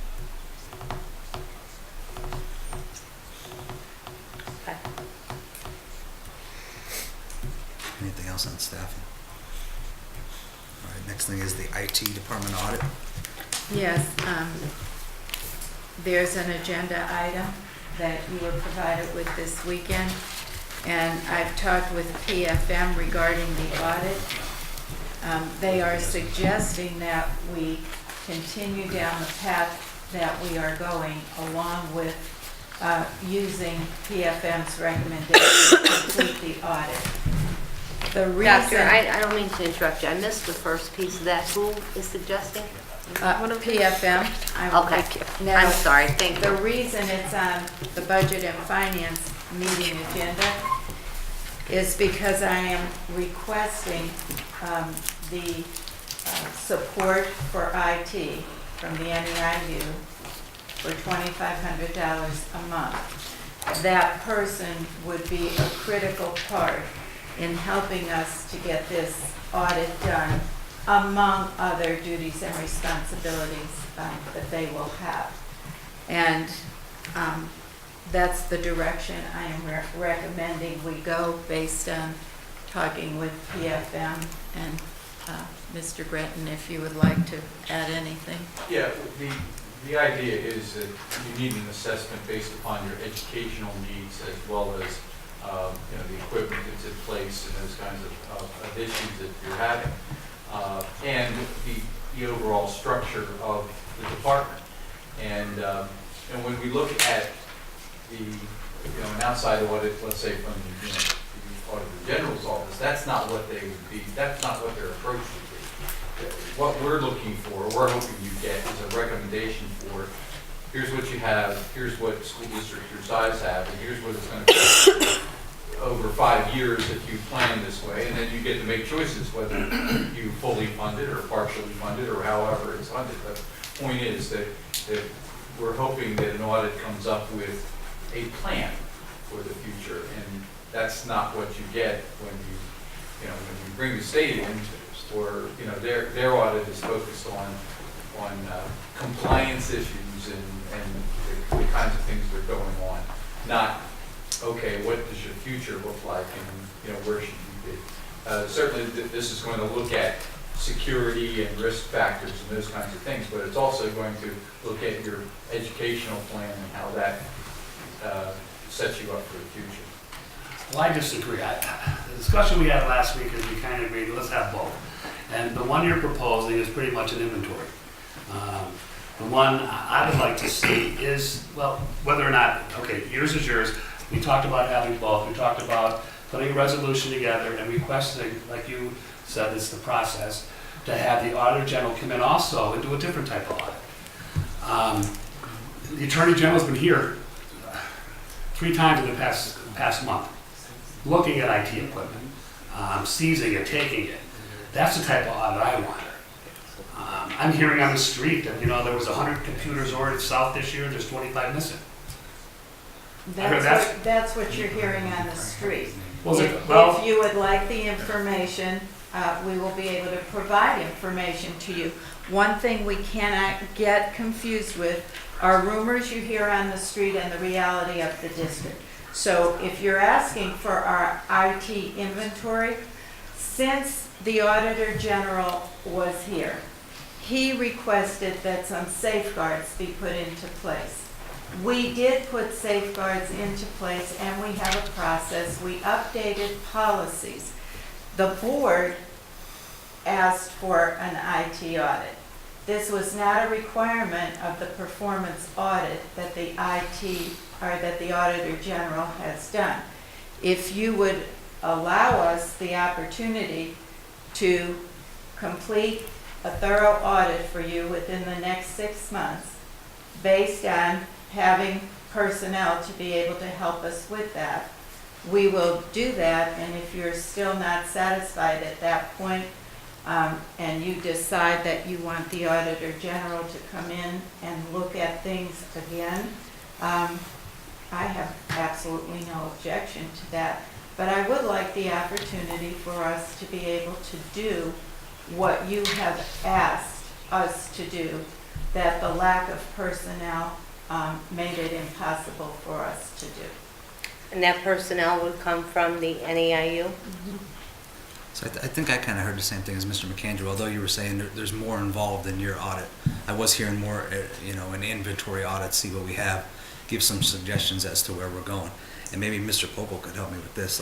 Speaker 7: Okay.
Speaker 1: Anything else on staffing? All right, next thing is the IT department audit.
Speaker 5: Yes, there's an agenda item that you were provided with this weekend, and I've talked with PFM regarding the audit. They are suggesting that we continue down the path that we are going, along with using PFM's recommendation to complete the audit. The reason...
Speaker 7: Doctor, I don't mean to interrupt you. I missed the first piece of that. Who is suggesting?
Speaker 5: PFM.
Speaker 7: Okay.
Speaker 5: Now,
Speaker 7: I'm sorry, thank
Speaker 5: the
Speaker 7: you.
Speaker 5: reason it's on the Budget and Finance meeting agenda is because I am requesting the support for IT from the NEIU for $2,500 a month. That person would be a critical part in helping us to get this audit done, among other duties and responsibilities that they will have. And that's the direction I am recommending we go, based on talking with PFM. And Mr. Breton, if you would like to add anything.
Speaker 9: Yeah, the idea is that you need an assessment based upon your educational needs as well as the equipment that's in place and those kinds of issues that you're having, and the overall structure of the department. And when we look at an outside audit, let's say from the Auditor General's office, that's not what they would be. That's not what their approach would be. What we're looking for, we're hoping you get, is a recommendation for here's what you have, here's what school district your size have, and here's what it's going to cost over 5 years if you plan this way, and then you get to make choices whether you fully fund it or partially fund it or however it's funded. But the point is that we're hoping that an audit comes up with a plan for the future, and that's not what you get when you bring the state in, or their audit is focused on compliance issues and the kinds of things that are going on, not, okay, what does your future look like and where should you be? Certainly this is going to look at security and risk factors and those kinds of things, but it's also going to look at your educational plan and how that sets you up for the future.
Speaker 6: Well, I disagree. The discussion we had last week is we kind of agreed, let's have both. And the one you're proposing is pretty much an inventory. The one I would like to see is, well, whether or not, okay, yours is yours. We talked about having both. We talked about putting a resolution together and requesting, like you said, it's the process, to have the Auditor General come in also and do a different type of audit. The Attorney General's been here 3 times in the past month, looking at IT equipment, seizing it, taking it. That's the type of audit I want. I'm hearing on the street that, there was 100 computers ordered south this year, and there's 25 missing.
Speaker 5: That's what you're hearing on the street.
Speaker 6: If
Speaker 5: you would like the information, we will be able to provide information to you. One thing we cannot get confused with are rumors you hear on the street and the reality of the district. So if you're asking for our IT inventory, since the Auditor General was here, he requested that some safeguards be put into place. We did put safeguards into place, and we have a process. We updated policies. The board asked for an IT audit. This was not a requirement of the performance audit that the Auditor General has done. If you would allow us the opportunity to complete a thorough audit for you within the next 6 months, based on having personnel to be able to help us with that, we will do that. And if you're still not satisfied at that point, and you decide that you want the Auditor General to come in and look at things again, I have absolutely no objection to that. But I would like the opportunity for us to be able to do what you have asked us to do, that the lack of personnel made it impossible for us to do.
Speaker 7: And that personnel would come from the NEIU?
Speaker 1: So I think I kind of heard the same thing as Mr. McAndrew, although you were saying there's more involved in your audit. I was hearing more, an inventory audit, see what we have, give some suggestions as to where we're going. And maybe Mr. Popel could help me with this.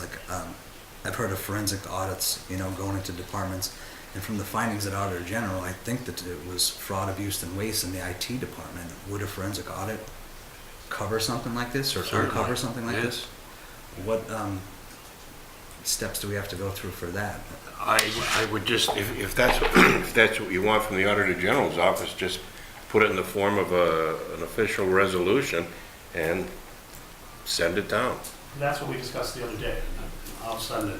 Speaker 1: I've heard of forensic audits, going into departments. And from the findings at Auditor General, I think that it was fraud, abuse, and waste in the IT department. Would a forensic audit cover something like this, or uncover something like this? What steps do we have to go through for that?
Speaker 2: I would just, if that's what you want from the Auditor General's office, just put it in the form of an official resolution and send it down.
Speaker 6: That's what we discussed the other day. All of a sudden,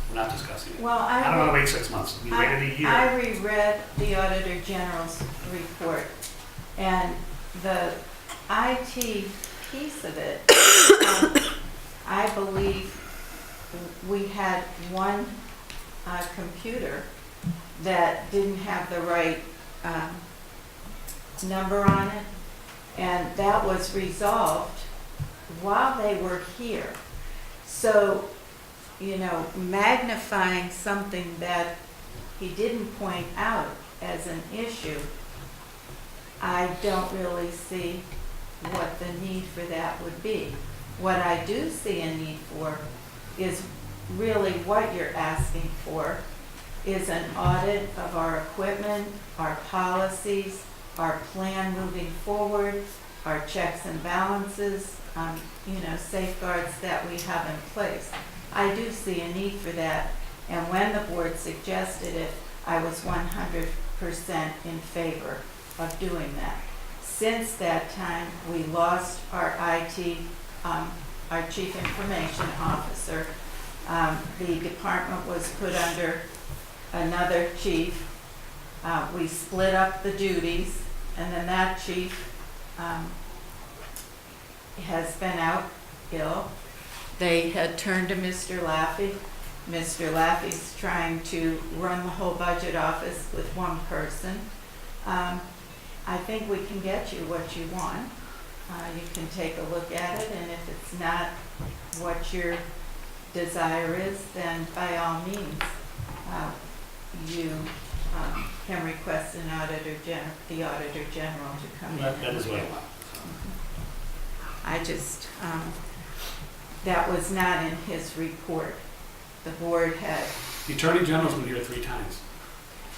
Speaker 6: we're not discussing it.
Speaker 5: Well,
Speaker 6: I don't want to wait 6 months. We waited a year.
Speaker 5: I reread the Auditor General's report, and the IT piece of it, I believe we had one computer that didn't have the right number on it, and that was resolved while they were here. So, magnifying something that he didn't point out as an issue, I don't really see what the need for that would be. What I do see a need for is really what you're asking for is an audit of our equipment, our policies, our plan moving forward, our checks and balances, safeguards that we have in place. I do see a need for that, and when the board suggested it, I was 100% in favor of doing that. Since that time, we lost our IT, our chief information officer. The department was put under another chief. We split up the duties, and then that chief has been out ill. They had turned to Mr. Laffey. Mr. Laffey's trying to run the whole budget office with one person. I think we can get you what you want. You can take a look at it, and if it's not what your desire is, then by all means, you can request the auditor general to come in.
Speaker 6: That is what I want.
Speaker 5: I just, that was not in his report. The board had,
Speaker 6: The Attorney General's been here 3 times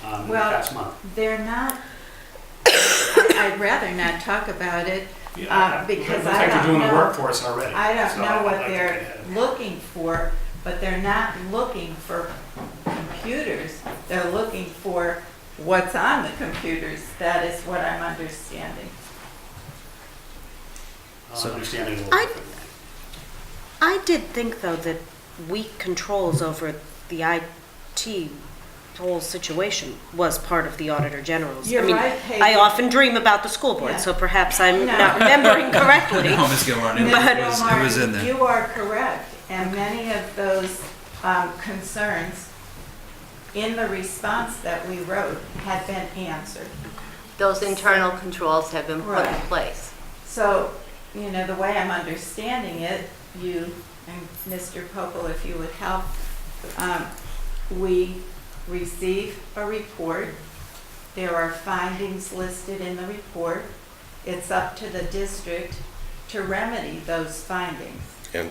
Speaker 6: in the
Speaker 5: Well,
Speaker 6: past month.
Speaker 5: they're not, I'd rather not talk about it, because
Speaker 6: Looks
Speaker 5: I
Speaker 6: like they're
Speaker 5: don't
Speaker 6: doing the
Speaker 5: know.
Speaker 6: work for us already.
Speaker 5: I don't
Speaker 6: So
Speaker 5: know
Speaker 6: I'd
Speaker 5: what
Speaker 6: like to
Speaker 5: they're
Speaker 6: get ahead of it.
Speaker 5: looking for, but they're not looking for computers. They're looking for what's on the computers. That is what I'm understanding.
Speaker 6: I'm understanding a little different.
Speaker 8: I did think, though, that weak controls over the IT whole situation was part of the Auditor General's.
Speaker 5: You're
Speaker 8: I mean,
Speaker 5: right, Peggy.
Speaker 8: I often dream about the school board,
Speaker 5: Yeah.
Speaker 8: so perhaps I'm
Speaker 5: No.
Speaker 8: not remembering correctly.
Speaker 1: No, Ms. Gilmore, it
Speaker 5: Ms.
Speaker 1: was in
Speaker 5: Gilmore,
Speaker 1: there.
Speaker 5: you are correct, and many of those concerns in the response that we wrote had been answered.
Speaker 7: Those internal controls have been put in
Speaker 5: Right.
Speaker 7: place.
Speaker 5: So, you know, the way I'm understanding it, you and Mr. Popel, if you would help, we receive a report. There are findings listed in the report. It's up to the district to remedy those findings.
Speaker 2: And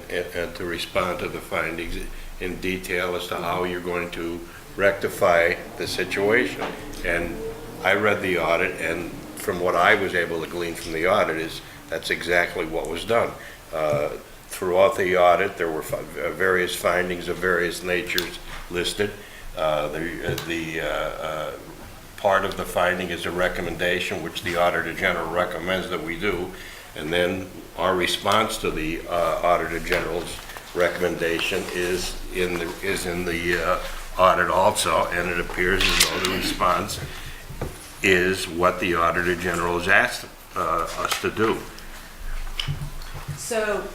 Speaker 2: to respond to the findings in detail as to how you're going to rectify the situation. And I read the audit, and from what I was able to glean from the audit is that's exactly what was done. Throughout the audit, there were various findings of various natures listed. The part of the finding is a recommendation, which the Auditor General recommends that we do, and then our response to the Auditor General's recommendation is in the audit also, and it appears as though the response is what the Auditor General has asked us to do.
Speaker 5: So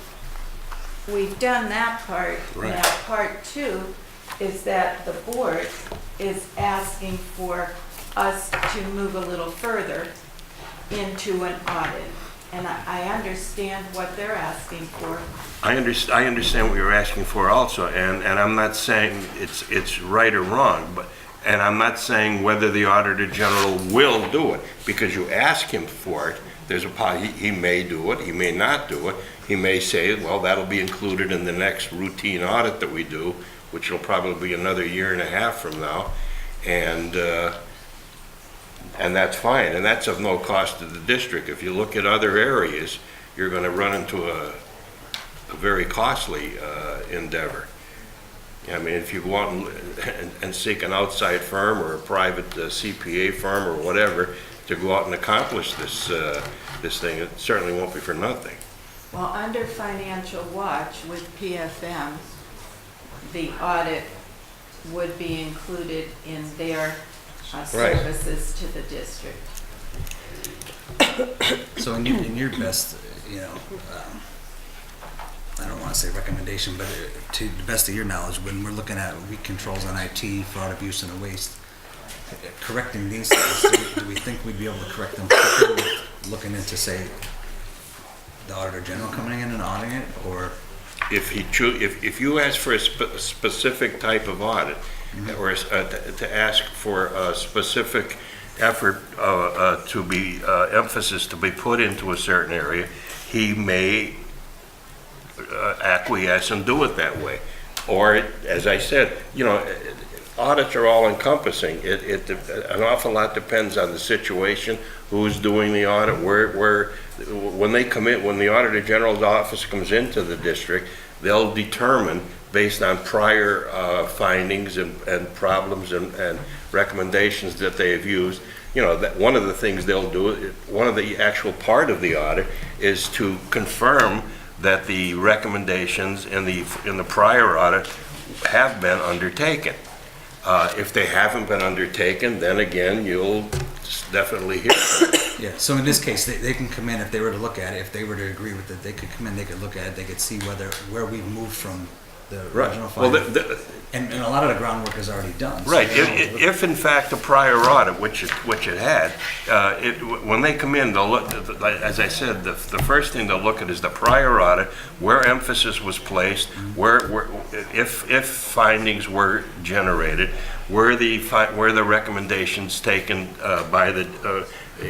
Speaker 5: we've done that part.
Speaker 2: Right.
Speaker 5: Now, part 2 is that the board is asking for us to move a little further into an audit. And I understand what they're asking for.
Speaker 2: I understand what you're asking for also, and I'm not saying it's right or wrong, but, and I'm not saying whether the Auditor General will do it, because you ask him for it, there's he may do it, he may not do it, he may say, well, that'll be included in the next routine audit that we do, which will probably be another 1.5 years from now, and that's fine, and that's of no cost to the district. If you look at other areas, you're going to run into a very costly endeavor. I mean, if you go out and seek an outside firm or a private CPA firm or whatever to go out and accomplish this thing, it certainly won't be for nothing.
Speaker 5: Well, under Financial Watch with PFM, the audit would be included in their services to the district.
Speaker 1: So in your best, I don't want to say recommendation, but to the best of your knowledge, when we're looking at weak controls on IT, fraud, abuse, and waste, correcting these things, do we think we'd be able to correct them quicker with looking into, say, the Auditor General coming in and auditing it, or?
Speaker 2: If you ask for a specific type of audit, or to ask for a specific effort to be emphasis to be put into a certain area, he may acquiesce and do it that way. Or, as I said, audits are all encompassing. An awful lot depends on the situation, who's doing the audit, when they come in, when the Auditor General's office comes into the district, they'll determine based on prior findings and problems and recommendations that they have used, you know, that one of the things they'll do, one of the actual part of the audit is to confirm that the recommendations in the prior audit have been undertaken. If they haven't been undertaken, then again, you'll definitely hear from them.
Speaker 1: Yeah, so in this case, they can come in, if they were to look at it, if they were to agree with it, they could come in, they could look at it, they could see where we've moved from the original
Speaker 2: Well,
Speaker 1: finding. And a lot of the groundwork is already done. so
Speaker 2: right,
Speaker 1: they don't-
Speaker 2: if in fact the prior audit, which it had, when they come in, they'll look, as I said, the first thing they'll look at is the prior audit, where emphasis was placed, where if findings were generated, where the recommendations taken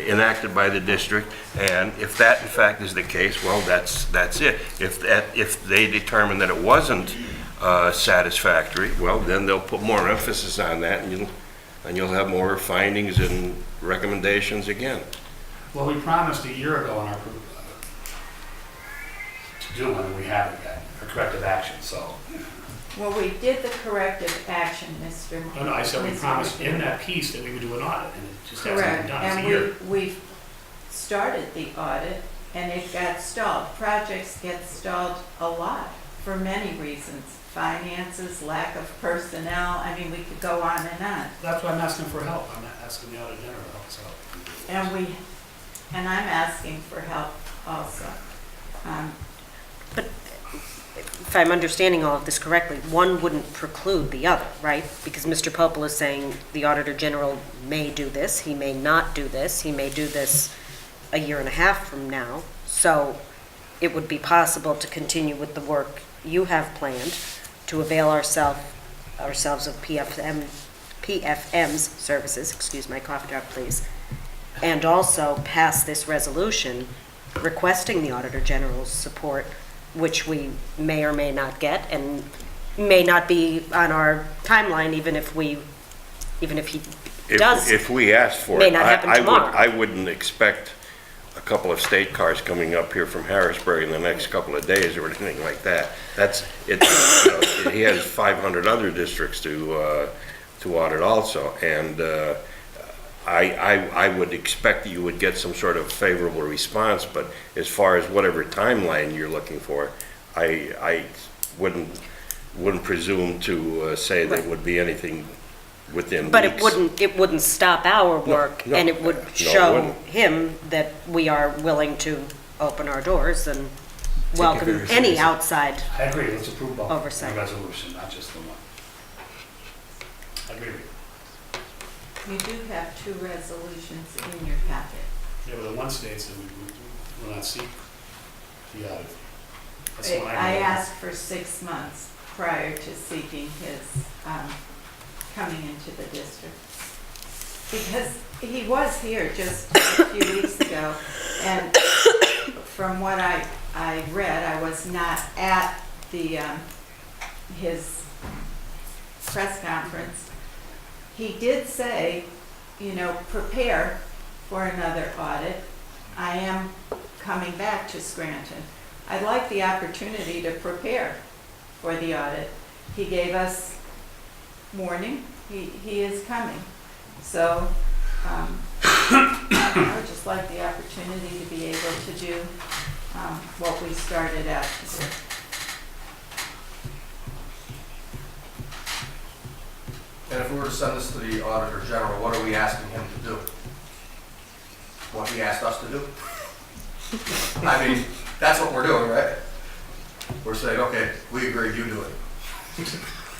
Speaker 2: enacted by the district, and if that in fact is the case, well, that's it. If they determine that it wasn't satisfactory, well, then they'll put more emphasis on that, and you'll have more findings and recommendations again.
Speaker 6: Well, we promised a year ago in our, to do one, and we haven't yet, a corrective action, so.
Speaker 5: Well, we did the corrective action, Mr.
Speaker 6: No, I said we
Speaker 5: Mr.
Speaker 6: promised in
Speaker 5: Mr.
Speaker 6: that piece that we would do an audit, and it just hasn't been
Speaker 5: Correct,
Speaker 6: done. It's a
Speaker 5: and
Speaker 6: year.
Speaker 5: we've started the audit, and it got stalled. Projects get stalled a lot for many reasons. Finances, lack of personnel, I mean, we could go on and on.
Speaker 6: That's why I'm asking for help. I'm asking the auditor general to help us out.
Speaker 5: And I'm asking for help also.
Speaker 8: If I'm understanding all of this correctly, one wouldn't preclude the other, right? Because Mr. Popel is saying the Auditor General may do this, he may not do this, he may do this a year and a half from now. So it would be possible to continue with the work you have planned to avail ourselves of PFM's services, excuse my cough drop please, and also pass this resolution requesting the Auditor General's support, which we may or may not get and may not be on our timeline, even if he does.
Speaker 2: If we asked for
Speaker 8: May
Speaker 2: it,
Speaker 8: not happen tomorrow.
Speaker 2: I wouldn't expect a couple of state cars coming up here from Harrisburg in the next couple of days or anything like that. He has 500 other districts to audit also, and I would expect that you would get some sort of favorable response, but as far as whatever timeline you're looking for, I wouldn't presume to say that it would be anything within
Speaker 8: But
Speaker 2: weeks.
Speaker 8: it wouldn't stop our work,
Speaker 2: no,
Speaker 8: and it would
Speaker 2: no, it
Speaker 8: show
Speaker 2: wouldn't.
Speaker 8: him that we are willing to open our doors and
Speaker 1: it
Speaker 8: welcome
Speaker 1: very
Speaker 8: any
Speaker 1: seriously.
Speaker 8: outside.
Speaker 6: I agree, let's approve both.
Speaker 8: Oversight.
Speaker 6: The resolution, not just the one. I agree with you.
Speaker 5: You do have 2 resolutions in your packet.
Speaker 6: Yeah, but the one states that we will not seek the audit. That's the one
Speaker 5: I
Speaker 6: I
Speaker 5: asked for 6 months prior to seeking his coming into the district. Because he was here just a few weeks ago, and from what I read, I was not at the his press conference. He did say, prepare for another audit. I am coming back to Scranton. I'd like the opportunity to prepare for the audit. He gave us warning, he is coming. So I would just like the opportunity to be able to do what we started out to do.
Speaker 10: And if we were to send this to the Auditor General, what are we asking him to do? What he asked us to do? I mean, that's what we're doing, right? We're saying, okay, we agree, you do it.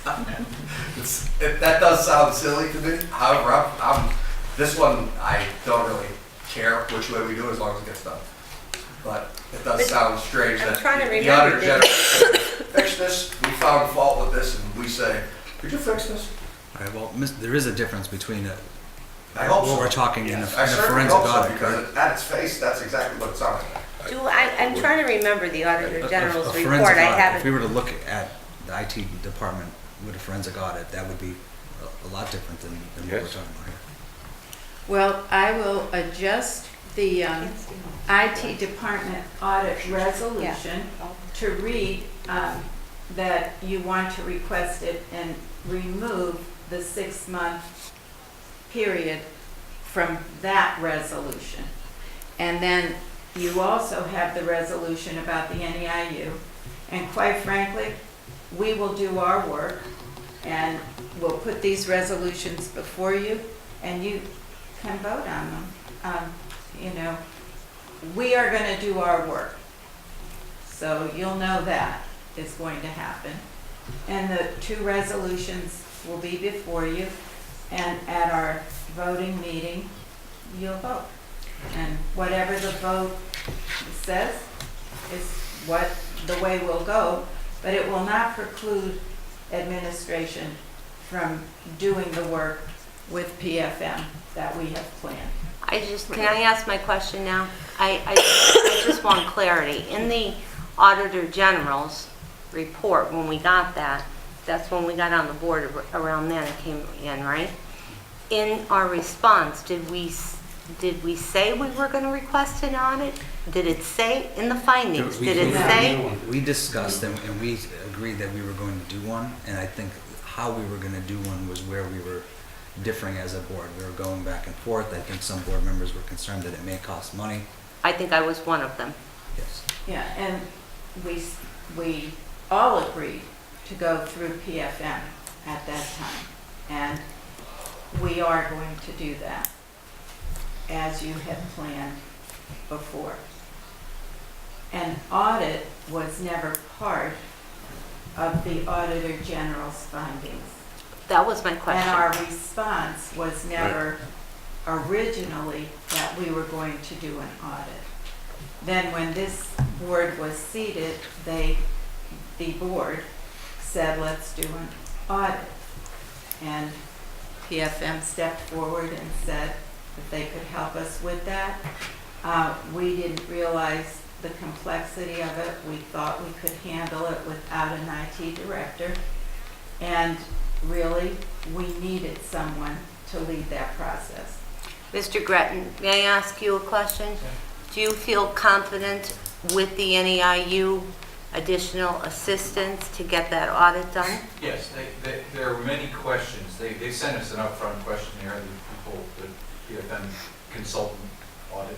Speaker 10: That does sound silly to me. However, this one, I don't really care which way we do it as long as it gets done. But it does sound strange
Speaker 7: I'm
Speaker 10: that
Speaker 7: trying to
Speaker 10: the
Speaker 7: remember
Speaker 10: Auditor General says, fix this, we found fault with this, and we say, could you fix this?
Speaker 1: All right, well, there is a difference between
Speaker 10: I hope so.
Speaker 1: what we're talking in
Speaker 10: Yes,
Speaker 1: the
Speaker 10: I certainly
Speaker 1: forensic
Speaker 10: hope so,
Speaker 1: audit,
Speaker 10: because
Speaker 1: correct?
Speaker 10: at its face, that's exactly what it sounds like.
Speaker 7: I'm trying to remember the Auditor General's
Speaker 1: A
Speaker 7: report.
Speaker 1: forensic
Speaker 7: I
Speaker 1: audit,
Speaker 7: haven't.
Speaker 1: if we were to look at the IT department with a forensic audit, that would be a lot different than what we're
Speaker 2: Yes.
Speaker 1: talking about here.
Speaker 5: Well, I will adjust the IT department audit resolution to read that you want to request it and remove the 6-month period from that resolution. And then you also have the resolution about the NEIU. And quite frankly, we will do our work and we'll put these resolutions before you and you can vote on them. You know, we are going to do our work. So you'll know that is going to happen. And the two resolutions will be before you, and at our voting meeting, you'll vote. And whatever the vote says is what the way we'll go, but it will not preclude administration from doing the work with PFM that we have planned.
Speaker 7: Can I ask my question now? I just want clarity. In the Auditor General's report, when we got that, that's when we got on the board around then it came in, right? In our response, did we say we were going to request an audit? Did it say in the findings? Did it say?
Speaker 1: We discussed and we agreed that we were going to do one, and I think how we were going to do one was where we were differing as a board. We were going back and forth. I think some board members were concerned that it may cost money.
Speaker 7: I think I was one of them.
Speaker 1: Yes.
Speaker 5: Yeah, and we all agreed to go through PFM at that time. And we are going to do that as you had planned before. An audit was never part of the Auditor General's findings.
Speaker 7: That was my question.
Speaker 5: And our response was never originally that we were going to do an audit. Then when this board was seated, the board said, let's do an audit. And PFM stepped forward and said that they could help us with that. We didn't realize the complexity of it. We thought we could handle it without an IT director. And really, we needed someone to lead that process.
Speaker 7: Mr. Gretton, may I ask you a question? Do you feel confident with the NEIU additional assistance to get that audit done?
Speaker 9: Yes, there are many questions. They sent us an upfront questionnaire, the people, the PFM consultant audit,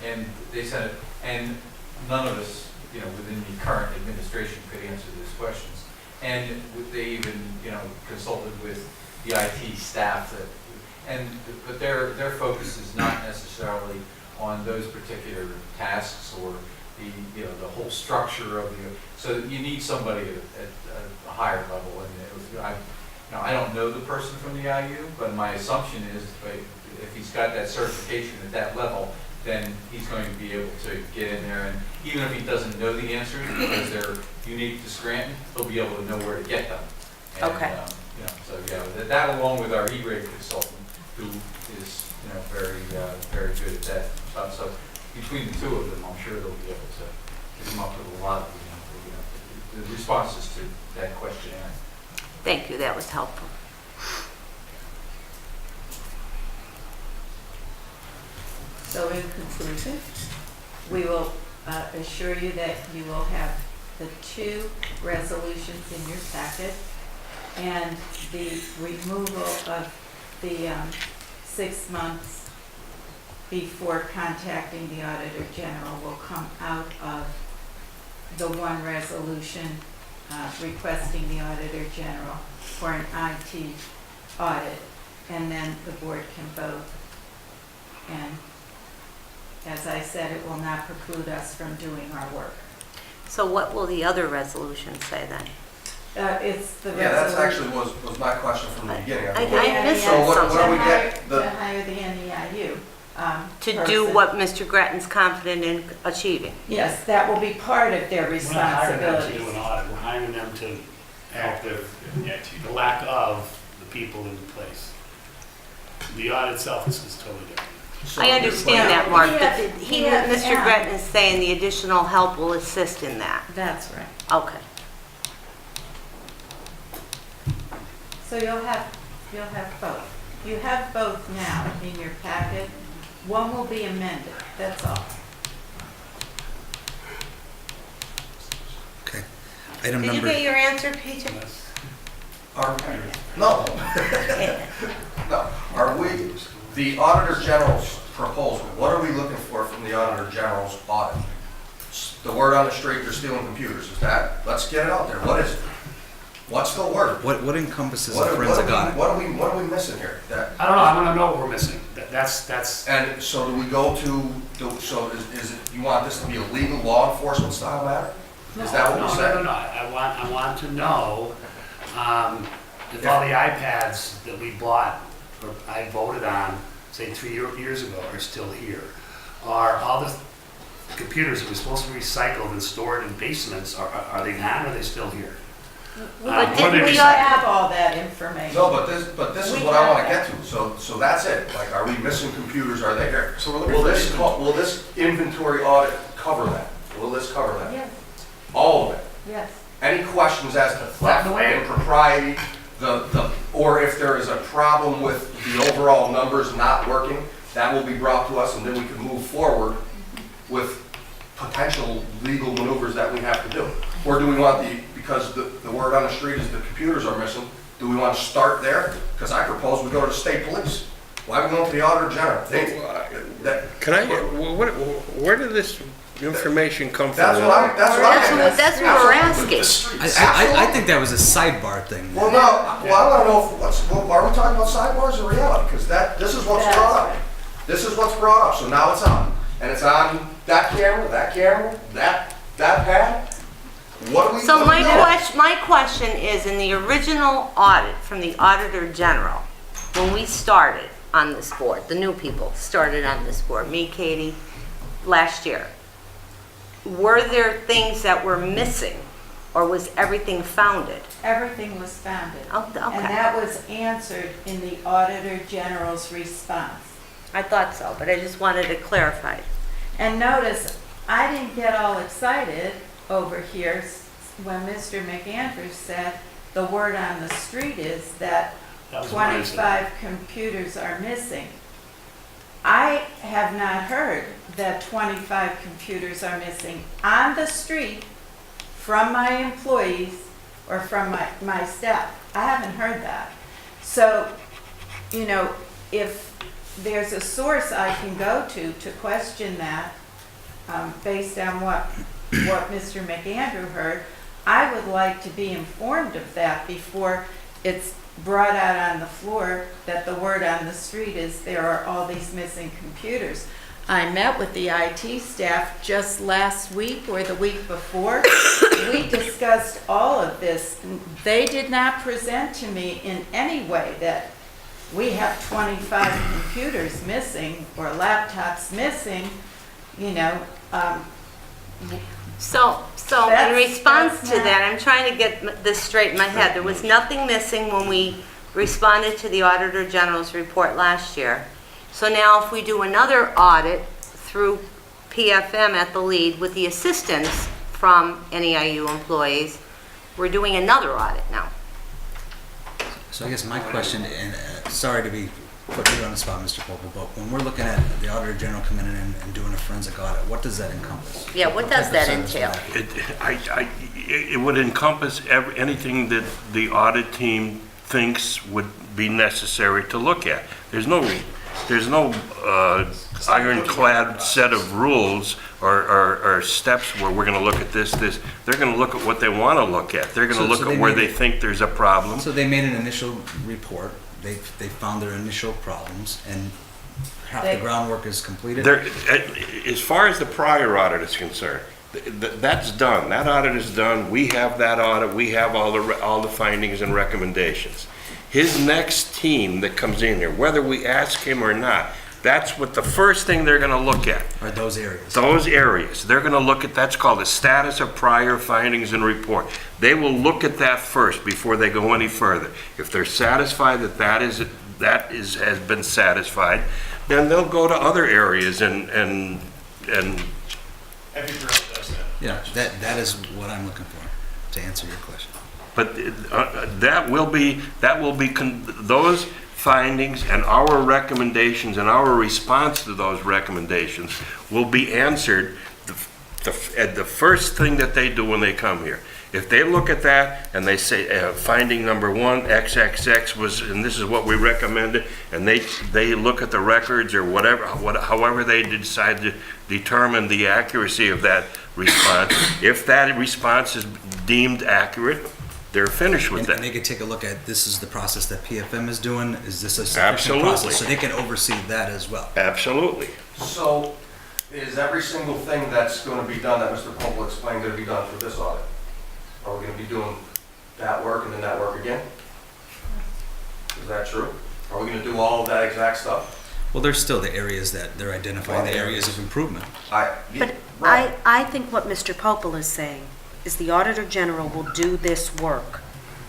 Speaker 9: and they sent it, and none of us, within the current administration could answer these questions. And they even, consulted with the IT staff but their focus is not necessarily on those particular tasks or the whole structure of so you need somebody at a higher level. And I don't know the person from the IU, but my assumption is if he's got that certification at that level, then he's going to be able to get in there, and even if he doesn't know the answers because they're unique to Scranton, he'll be able to know where to get them. And,
Speaker 7: Okay.
Speaker 9: So yeah, that along with our E-rate consultant, who is very very good at that stuff. So between the two of them, I'm sure they'll be able to come up with a lot of the responses to that questionnaire.
Speaker 7: Thank you, that was helpful.
Speaker 5: So in conclusion, we will assure you that you will have the two resolutions in your packet, and the removal of the 6 months before contacting the Auditor General will come out of the one resolution requesting the Auditor General for an IT audit, and then the board can vote. And as I said, it will not preclude us from doing our work.
Speaker 7: So what will the other resolution say then?
Speaker 5: It's the resolution.
Speaker 10: Yeah, that's actually was my question from the beginning.
Speaker 7: I
Speaker 10: mean,
Speaker 7: missed
Speaker 10: So what
Speaker 7: something.
Speaker 10: do we get?
Speaker 5: To hire the NEIU.
Speaker 7: To do
Speaker 5: person.
Speaker 7: what Mr. Gretton's confident in achieving?
Speaker 5: Yes, that will be part of their
Speaker 6: We're not hiring them to do
Speaker 5: responsibilities.
Speaker 6: an audit, we're hiring them to help
Speaker 4: Yeah,
Speaker 6: the lack of the people in place. The audit itself is totally different.
Speaker 10: So
Speaker 7: I understand that, Mark, but
Speaker 5: Yes,
Speaker 7: Mr. Gretton is saying the additional help will assist in that.
Speaker 5: That's right.
Speaker 7: Okay.
Speaker 5: So you'll have both. You have both now in your packet. One will be amended, that's all.
Speaker 1: Okay. Item
Speaker 7: Did you
Speaker 1: number.
Speaker 7: get your answer, Peter?
Speaker 10: No. No. Are we, The Auditor General's proposal, what are we looking for from the Auditor General's audit? The word on the street, they're stealing computers, is that, let's get it out there, what is it? What's the word?
Speaker 1: What encompasses a
Speaker 10: What
Speaker 1: forensic audit?
Speaker 10: are we missing here?
Speaker 6: I don't know, I wanna know what we're missing. That's,
Speaker 10: And so do we go to, so is it, you want this to be a legal law enforcement style matter? Is that what
Speaker 6: no,
Speaker 10: we're
Speaker 6: no,
Speaker 10: saying?
Speaker 6: no, no, I want to know, if all the iPads that we bought, or I voted on, say 3 years ago, are still here. Are all the computers that were supposed to be recycled and stored in basements, are they gone, or are they still here?
Speaker 7: But
Speaker 6: Or
Speaker 7: didn't
Speaker 6: they
Speaker 7: we
Speaker 5: We
Speaker 6: recycled?
Speaker 5: have all that information.
Speaker 10: No, but this is
Speaker 5: We
Speaker 10: what I
Speaker 5: have
Speaker 10: wanna
Speaker 5: that.
Speaker 10: get to, so that's it, like, are we missing computers, are they here?
Speaker 4: So we're looking
Speaker 10: Will
Speaker 4: for
Speaker 10: this, will this inventory audit cover that? Will this cover that?
Speaker 5: Yes,
Speaker 10: All of it?
Speaker 5: yes.
Speaker 10: Any questions as to
Speaker 6: Well,
Speaker 10: theft,
Speaker 6: the way-
Speaker 10: impropriety, or if there is a problem with the overall numbers not working, that will be brought to us, and then we can move forward with potential legal maneuvers that we have to do. Or do we want because the word on the street is the computers are missing, do we want to start there? Because I propose we go to the state police. Why are we going to the Auditor General?
Speaker 2: Can I, where did this information come from?
Speaker 10: That's
Speaker 7: That's what we're
Speaker 4: the
Speaker 7: asking.
Speaker 4: streets.
Speaker 1: I think that was a sidebar thing.
Speaker 10: Well, no, well, I want to know, are we talking about sidebars or reality? Because this is what's
Speaker 5: That's
Speaker 10: brought up.
Speaker 5: right.
Speaker 10: This is what's brought up, so now it's on. And it's on that camera, that pad. What do we?
Speaker 7: So
Speaker 10: what do we do?
Speaker 7: my question is, in the original audit from the Auditor General, when we started on this board, the new people started on this board, me, Katie, last year, were there things that were missing, or was everything founded?
Speaker 5: Everything was founded.
Speaker 7: Oh,
Speaker 5: And
Speaker 7: okay,
Speaker 5: that was answered in the Auditor General's response.
Speaker 7: I thought so, but I just wanted it clarified.
Speaker 5: And notice, I didn't get all excited over here when Mr. McAndrews said the word on the street is that
Speaker 6: That was what I said.
Speaker 5: 25 computers are missing. I have not heard that 25 computers are missing on the street from my employees or from my staff. I haven't heard that. So, you know, if there's a source I can go to question that, based on what Mr. McAndrew heard, I would like to be informed of that before it's brought out on the floor that the word on the street is there are all these missing computers. I met with the IT staff just last week or the week before. We discussed all of this. They did not present to me in any way that we have 25 computers missing or laptops missing, you know.
Speaker 7: So in
Speaker 5: That's-
Speaker 7: response
Speaker 5: that's
Speaker 7: to
Speaker 5: not-
Speaker 7: that, I'm trying to get this straight in my head. There was nothing missing when we responded to the Auditor General's report last year. So now if we do another audit through PFM at the lead with the assistance from NEIU employees, we're doing another audit now.
Speaker 1: So I guess my question, and sorry to be putting you on the spot, Mr. Popel, but when we're looking at the Auditor General coming in and doing a forensic audit, what does that encompass?
Speaker 7: Yeah, what does
Speaker 1: type of
Speaker 7: that
Speaker 1: service would
Speaker 7: entail?
Speaker 1: be?
Speaker 2: It would encompass anything that the audit team thinks would be necessary to look at. There's no ironclad set of rules or steps where we're going to look at this. They're going to look at what they want to look at. They're going to
Speaker 1: So
Speaker 2: look
Speaker 1: they
Speaker 2: at where
Speaker 1: made
Speaker 2: they
Speaker 1: it-
Speaker 2: think there's a problem.
Speaker 1: So they made an initial report, they found their initial problems, and half the
Speaker 5: They-
Speaker 1: groundwork is completed?
Speaker 2: There, as far as the prior audit is concerned, that's done. That audit is done. We have that audit. We have all the findings and recommendations. His next team that comes in here, whether we ask him or not, that's what the first thing they're going to look at.
Speaker 1: Or those areas?
Speaker 2: Those areas. They're going to look at, that's called the status of prior findings and report. They will look at that first before they go any further. If they're satisfied that has been satisfied, then they'll go to other areas and
Speaker 4: Every bureau does that.
Speaker 1: Yeah, that is what I'm looking for, to answer your question.
Speaker 2: but those findings and our recommendations and our response to those recommendations will be answered the first thing that they do when they come here. If they look at that and they say, finding number one, XXX was, and this is what we recommended, and they look at the records or whatever, however they decide to determine the accuracy of that response, if that response is deemed accurate, they're finished with
Speaker 1: And they
Speaker 2: that.
Speaker 1: could take a look at, this is the process that PFM is doing, is this a sufficient process?
Speaker 2: Absolutely.
Speaker 1: So they can oversee that as well.
Speaker 2: Absolutely.
Speaker 10: So is every single thing that's going to be done, that Mr. Popel explained, going to be done for this audit? Are we going to be doing that work and then that work again? Is that true? Are we going to do all of that exact stuff?
Speaker 1: Well, there's still the areas that they're identifying, the areas of improvement.
Speaker 8: But
Speaker 10: Right.
Speaker 8: I think what Mr. Popel is saying is the Auditor General will do this work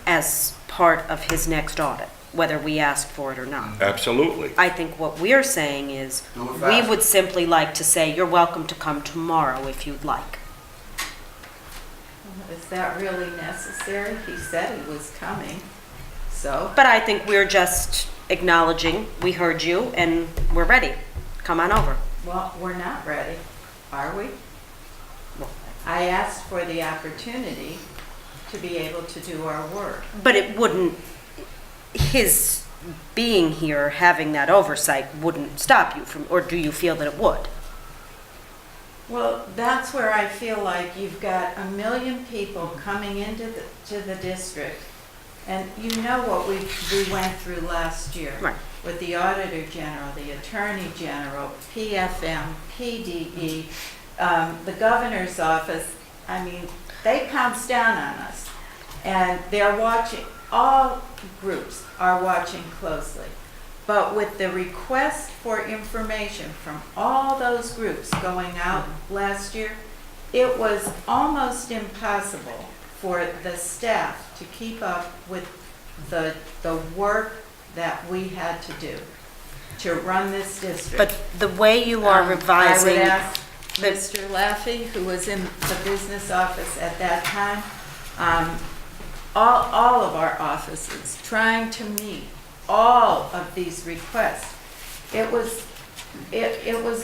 Speaker 8: as part of his next audit, whether we ask for it or not.
Speaker 2: Absolutely.
Speaker 8: I think what we're saying is,
Speaker 10: Do it
Speaker 8: we
Speaker 10: fast.
Speaker 8: would simply like to say, you're welcome to come tomorrow if you'd like.
Speaker 5: Is that really necessary? He said he was coming, so.
Speaker 8: But I think we're just acknowledging, we heard you and we're ready. Come on over.
Speaker 5: Well, we're not ready, are we? I asked for the opportunity to be able to do our work.
Speaker 8: But it wouldn't, his being here, having that oversight wouldn't stop you from, or do you feel that it would?
Speaker 5: Well, that's where I feel like you've got 1 million people coming into the district, and you know what we went through last year.
Speaker 8: Right.
Speaker 5: With the Auditor General, the Attorney General, PFM, PDE, the Governor's Office. I mean, they pounce down on us, and they're watching, all groups are watching closely. But with the request for information from all those groups going out last year, it was almost impossible for the staff to keep up with the work that we had to do to run this district.
Speaker 8: But the way you are revising,
Speaker 5: I would ask Mr. Laffey, who was in the business office at that time, all of our offices, trying to meet all of these requests. It was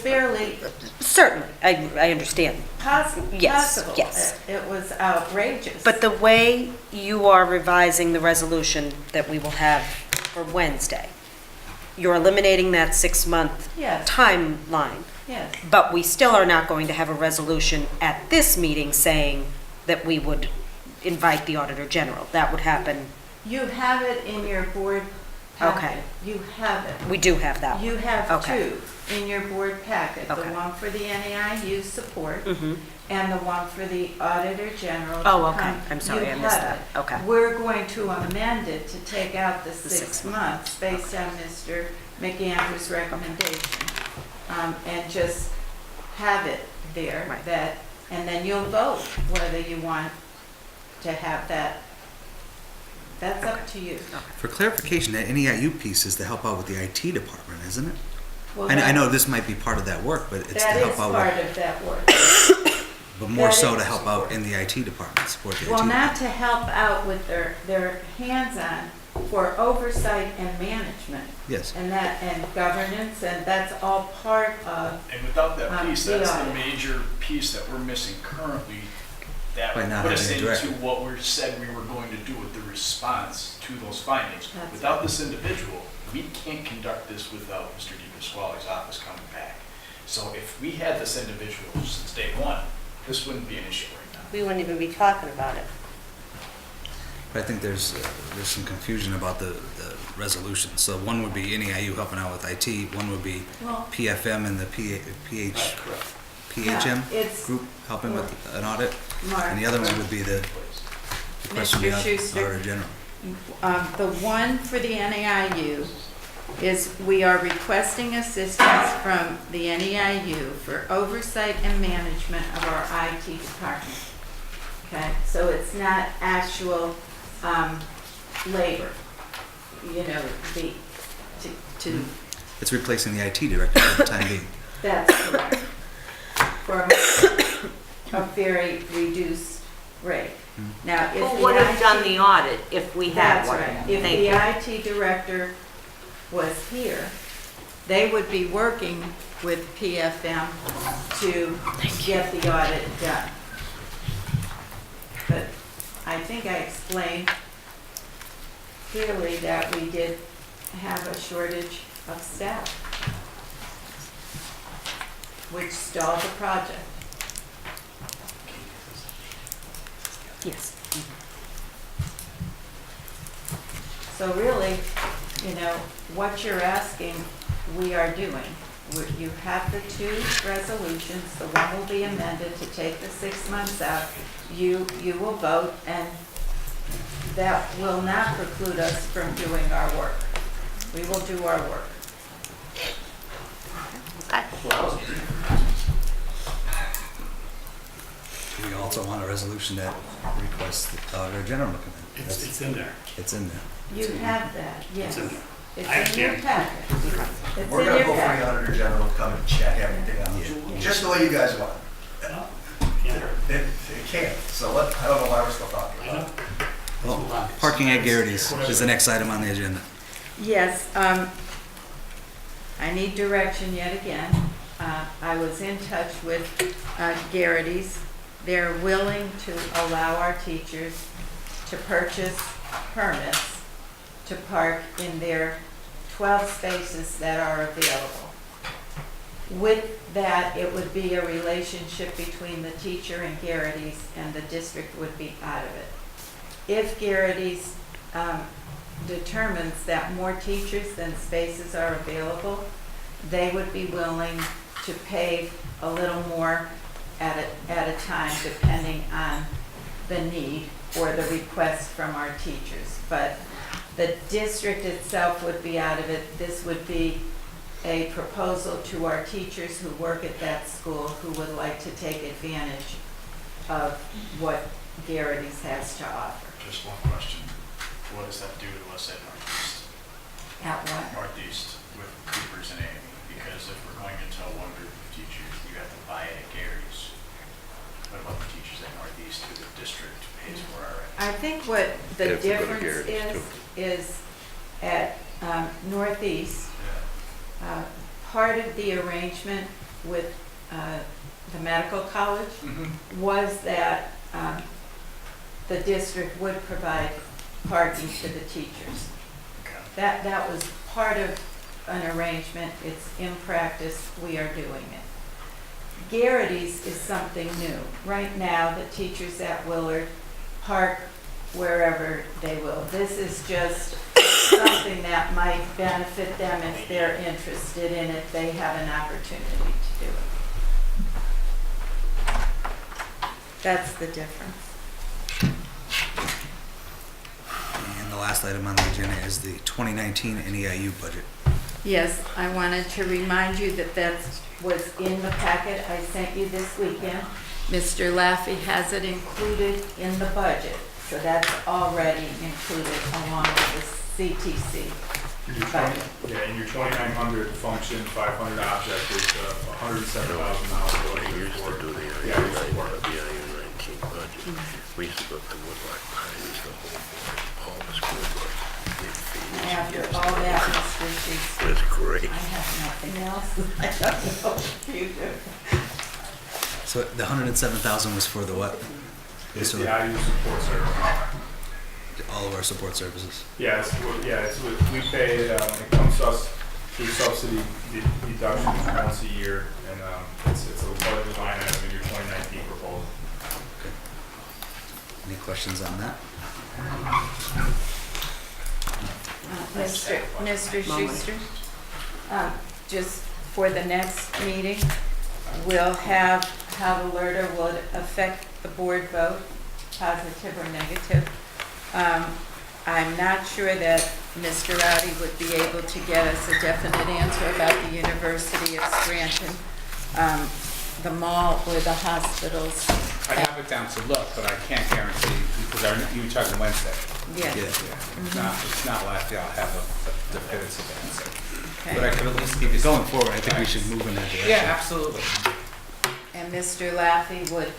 Speaker 5: barely
Speaker 8: certainly, I understand.
Speaker 5: possible.
Speaker 8: Yes, yes.
Speaker 5: It was outrageous.
Speaker 8: But the way you are revising the resolution that we will have for Wednesday, you're eliminating that 6-month
Speaker 5: Yes.
Speaker 8: timeline,
Speaker 5: Yes,
Speaker 8: but we still are not going to have a resolution at this meeting saying that we would invite the Auditor General. That would happen,
Speaker 5: you have it in your board
Speaker 8: Okay.
Speaker 5: packet. You have it.
Speaker 8: we do have that.
Speaker 5: You have
Speaker 8: Okay.
Speaker 5: two in your board packet, the
Speaker 8: Okay.
Speaker 5: one for the NEIU support
Speaker 8: Mm-hmm.
Speaker 5: and the one for the Auditor General.
Speaker 8: Oh,
Speaker 5: to
Speaker 8: okay.
Speaker 5: come.
Speaker 8: I'm sorry,
Speaker 5: You
Speaker 8: I missed
Speaker 5: have
Speaker 8: that.
Speaker 5: it.
Speaker 8: Okay.
Speaker 5: We're going to amend it to take out the 6
Speaker 8: 6
Speaker 5: months based on Mr. McAndrew's recommendation. And just have it there,
Speaker 8: Right.
Speaker 5: that, and then you'll vote whether you want to have that. That's up to you.
Speaker 1: For clarification, that NEIU piece is to help out with the IT department, isn't it?
Speaker 5: Well,
Speaker 1: I
Speaker 5: that-
Speaker 1: know this might be part of that work, but it's to
Speaker 5: That is
Speaker 1: help out
Speaker 5: part
Speaker 1: with,
Speaker 5: of that work.
Speaker 1: but more
Speaker 5: that
Speaker 1: so
Speaker 5: is-
Speaker 1: to help out in the IT department, support the IT.
Speaker 5: Well,
Speaker 1: department.
Speaker 5: not to help out with their hands-on for oversight and management,
Speaker 1: Yes.
Speaker 5: and governance, and that's all part of,
Speaker 4: And without that piece,
Speaker 5: the
Speaker 4: that's the
Speaker 5: audit.
Speaker 4: major piece that we're missing currently, that
Speaker 1: By not
Speaker 4: would put us
Speaker 1: having a
Speaker 4: into
Speaker 1: director.
Speaker 4: what we said we were going to do with the response to those findings.
Speaker 5: That's
Speaker 4: Without this individual, we can't conduct this without Mr. DePasquale's office coming back. So if we had this individual since day one, this wouldn't be an issue right now.
Speaker 7: We wouldn't even be talking about it.
Speaker 1: But I think there's some confusion about the resolution. So one would be NEIU helping out with IT, one would be
Speaker 5: well,
Speaker 1: PFM and the PHM
Speaker 5: it's,
Speaker 1: group helping with an audit,
Speaker 5: Mark,
Speaker 1: and the other one would be the question
Speaker 5: Mr.
Speaker 1: of the
Speaker 5: Schuster.
Speaker 1: Auditor General.
Speaker 5: the one for the NEIU is we are requesting assistance from the NEIU for oversight and management of our IT department. Okay, so it's not actual labor, you know, to
Speaker 1: It's replacing the IT director for the time being.
Speaker 5: that's correct. For a very reduced rate. Now, if
Speaker 7: Who
Speaker 5: the
Speaker 7: would have
Speaker 5: IT
Speaker 7: done the audit if we had
Speaker 5: That's
Speaker 7: one?
Speaker 5: right. If
Speaker 7: Thank
Speaker 5: the
Speaker 7: you.
Speaker 5: IT director was here, they would be working with PFM to get the audit done. But I think I explained clearly that we did have a shortage of staff, which stalled the project.
Speaker 8: Yes.
Speaker 5: So really, you know, what you're asking, we are doing. You have the two resolutions, the one will be amended to take the 6 months out. You will vote, and that will not preclude us from doing our work. We will do our work.
Speaker 1: Do we also want a resolution that requests the Auditor General to come in?
Speaker 6: It's in there.
Speaker 1: It's in there.
Speaker 5: You have that, yes.
Speaker 6: It's in there.
Speaker 5: It's
Speaker 6: I
Speaker 5: in your
Speaker 6: understand.
Speaker 5: packet. It's
Speaker 10: We're
Speaker 5: in
Speaker 10: gonna
Speaker 5: your
Speaker 10: go for the
Speaker 5: packet.
Speaker 10: Auditor General to come and check everything
Speaker 1: Yeah.
Speaker 10: out, just the way you guys want.
Speaker 6: Well, yeah,
Speaker 10: It can't, so what, I don't know why we're still talking
Speaker 6: I
Speaker 10: about
Speaker 6: know.
Speaker 10: it.
Speaker 1: Well,
Speaker 6: Move on.
Speaker 1: parking at Garrity's is the next item on the agenda.
Speaker 5: Yes, I need direction yet again. I was in touch with Garrity's. They're willing to allow our teachers to purchase permits to park in their 12 spaces that are available. With that, it would be a relationship between the teacher and Garrity's, and the district would be out of it. If Garrity's determines that more teachers than spaces are available, they would be willing to pay a little more at a time, depending on the need or the request from our teachers. But the district itself would be out of it. This would be a proposal to our teachers who work at that school who would like to take advantage of what Garrity's has to offer.
Speaker 4: Just one question. What does that do to us at Northeast?
Speaker 5: At what?
Speaker 4: Northeast with Coopers and Amy? Because if we're going to tell one group of teachers, you have to buy it at Garrity's. What about the teachers at Northeast who the district pays for already?
Speaker 5: I think what the difference is at Northeast, part of the arrangement with the medical college was that the district would provide parking for the teachers.
Speaker 4: Okay.
Speaker 5: That was part of an arrangement. It's in practice, we are doing it. Garrity's is something new. Right now, the teachers at Willard park wherever they will. This is just something that might benefit them if they're interested in it, they have an opportunity to do it. That's the difference.
Speaker 1: And the last item on the agenda is the 2019 NEIU budget.
Speaker 5: Yes, I wanted to remind you that that was in the packet I sent you this weekend. Mr. Laffey has it included in the budget, so that's already included along with the CTC budget.
Speaker 3: Yeah, in your 2,900 function, 500 object is $107,000.
Speaker 2: We used to do the IU 19 budget. We used to go to Woodloch Pines, the whole board, all the school boards.
Speaker 5: After all that, Mr. Schuster,
Speaker 2: It was great.
Speaker 5: I have nothing else. I don't know if you do.
Speaker 1: So the 107,000 was for the what?
Speaker 3: It's
Speaker 1: So
Speaker 3: the IU support service.
Speaker 1: all of our support services.
Speaker 3: Yeah, we pay, it comes to us through subsidy deductions once a year, and it's a budget line item in your 2019 proposal.
Speaker 1: Any questions on that?
Speaker 5: Mr. Schuster, just for the next meeting, we'll have how the LRTA would affect the board vote, positive or negative. I'm not sure that Mr. Rowdy would be able to get us a definite answer about the University of Scranton, the mall, or the hospitals.
Speaker 11: I have it down to look, but I can't guarantee, because you talking Wednesday.
Speaker 5: Yeah,
Speaker 1: Yeah.
Speaker 11: It's not likely I'll have a definitive answer.
Speaker 1: But I
Speaker 5: okay.
Speaker 1: could at least give you, going forward, I think we should move in that direction.
Speaker 11: Yeah, absolutely.
Speaker 5: And Mr. Laffey would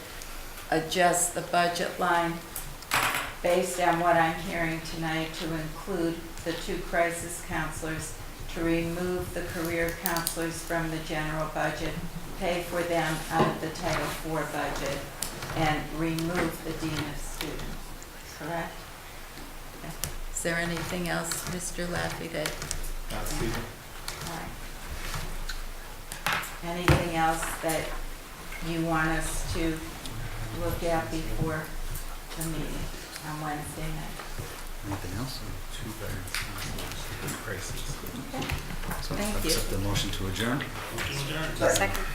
Speaker 5: adjust the budget line based on what I'm hearing tonight to include the 2 crisis counselors, to remove the career counselors from the general budget, pay for them out of the Title IV budget, and remove the dean of students. correct? Is there anything else, Mr. Laffey, that,
Speaker 3: That's the,
Speaker 5: all right. Anything else that you want us to look at before the meeting on Wednesday night?
Speaker 1: Anything else?
Speaker 11: Two prices.
Speaker 1: So
Speaker 5: Thank you.
Speaker 1: accept the motion to adjourn.
Speaker 8: Second.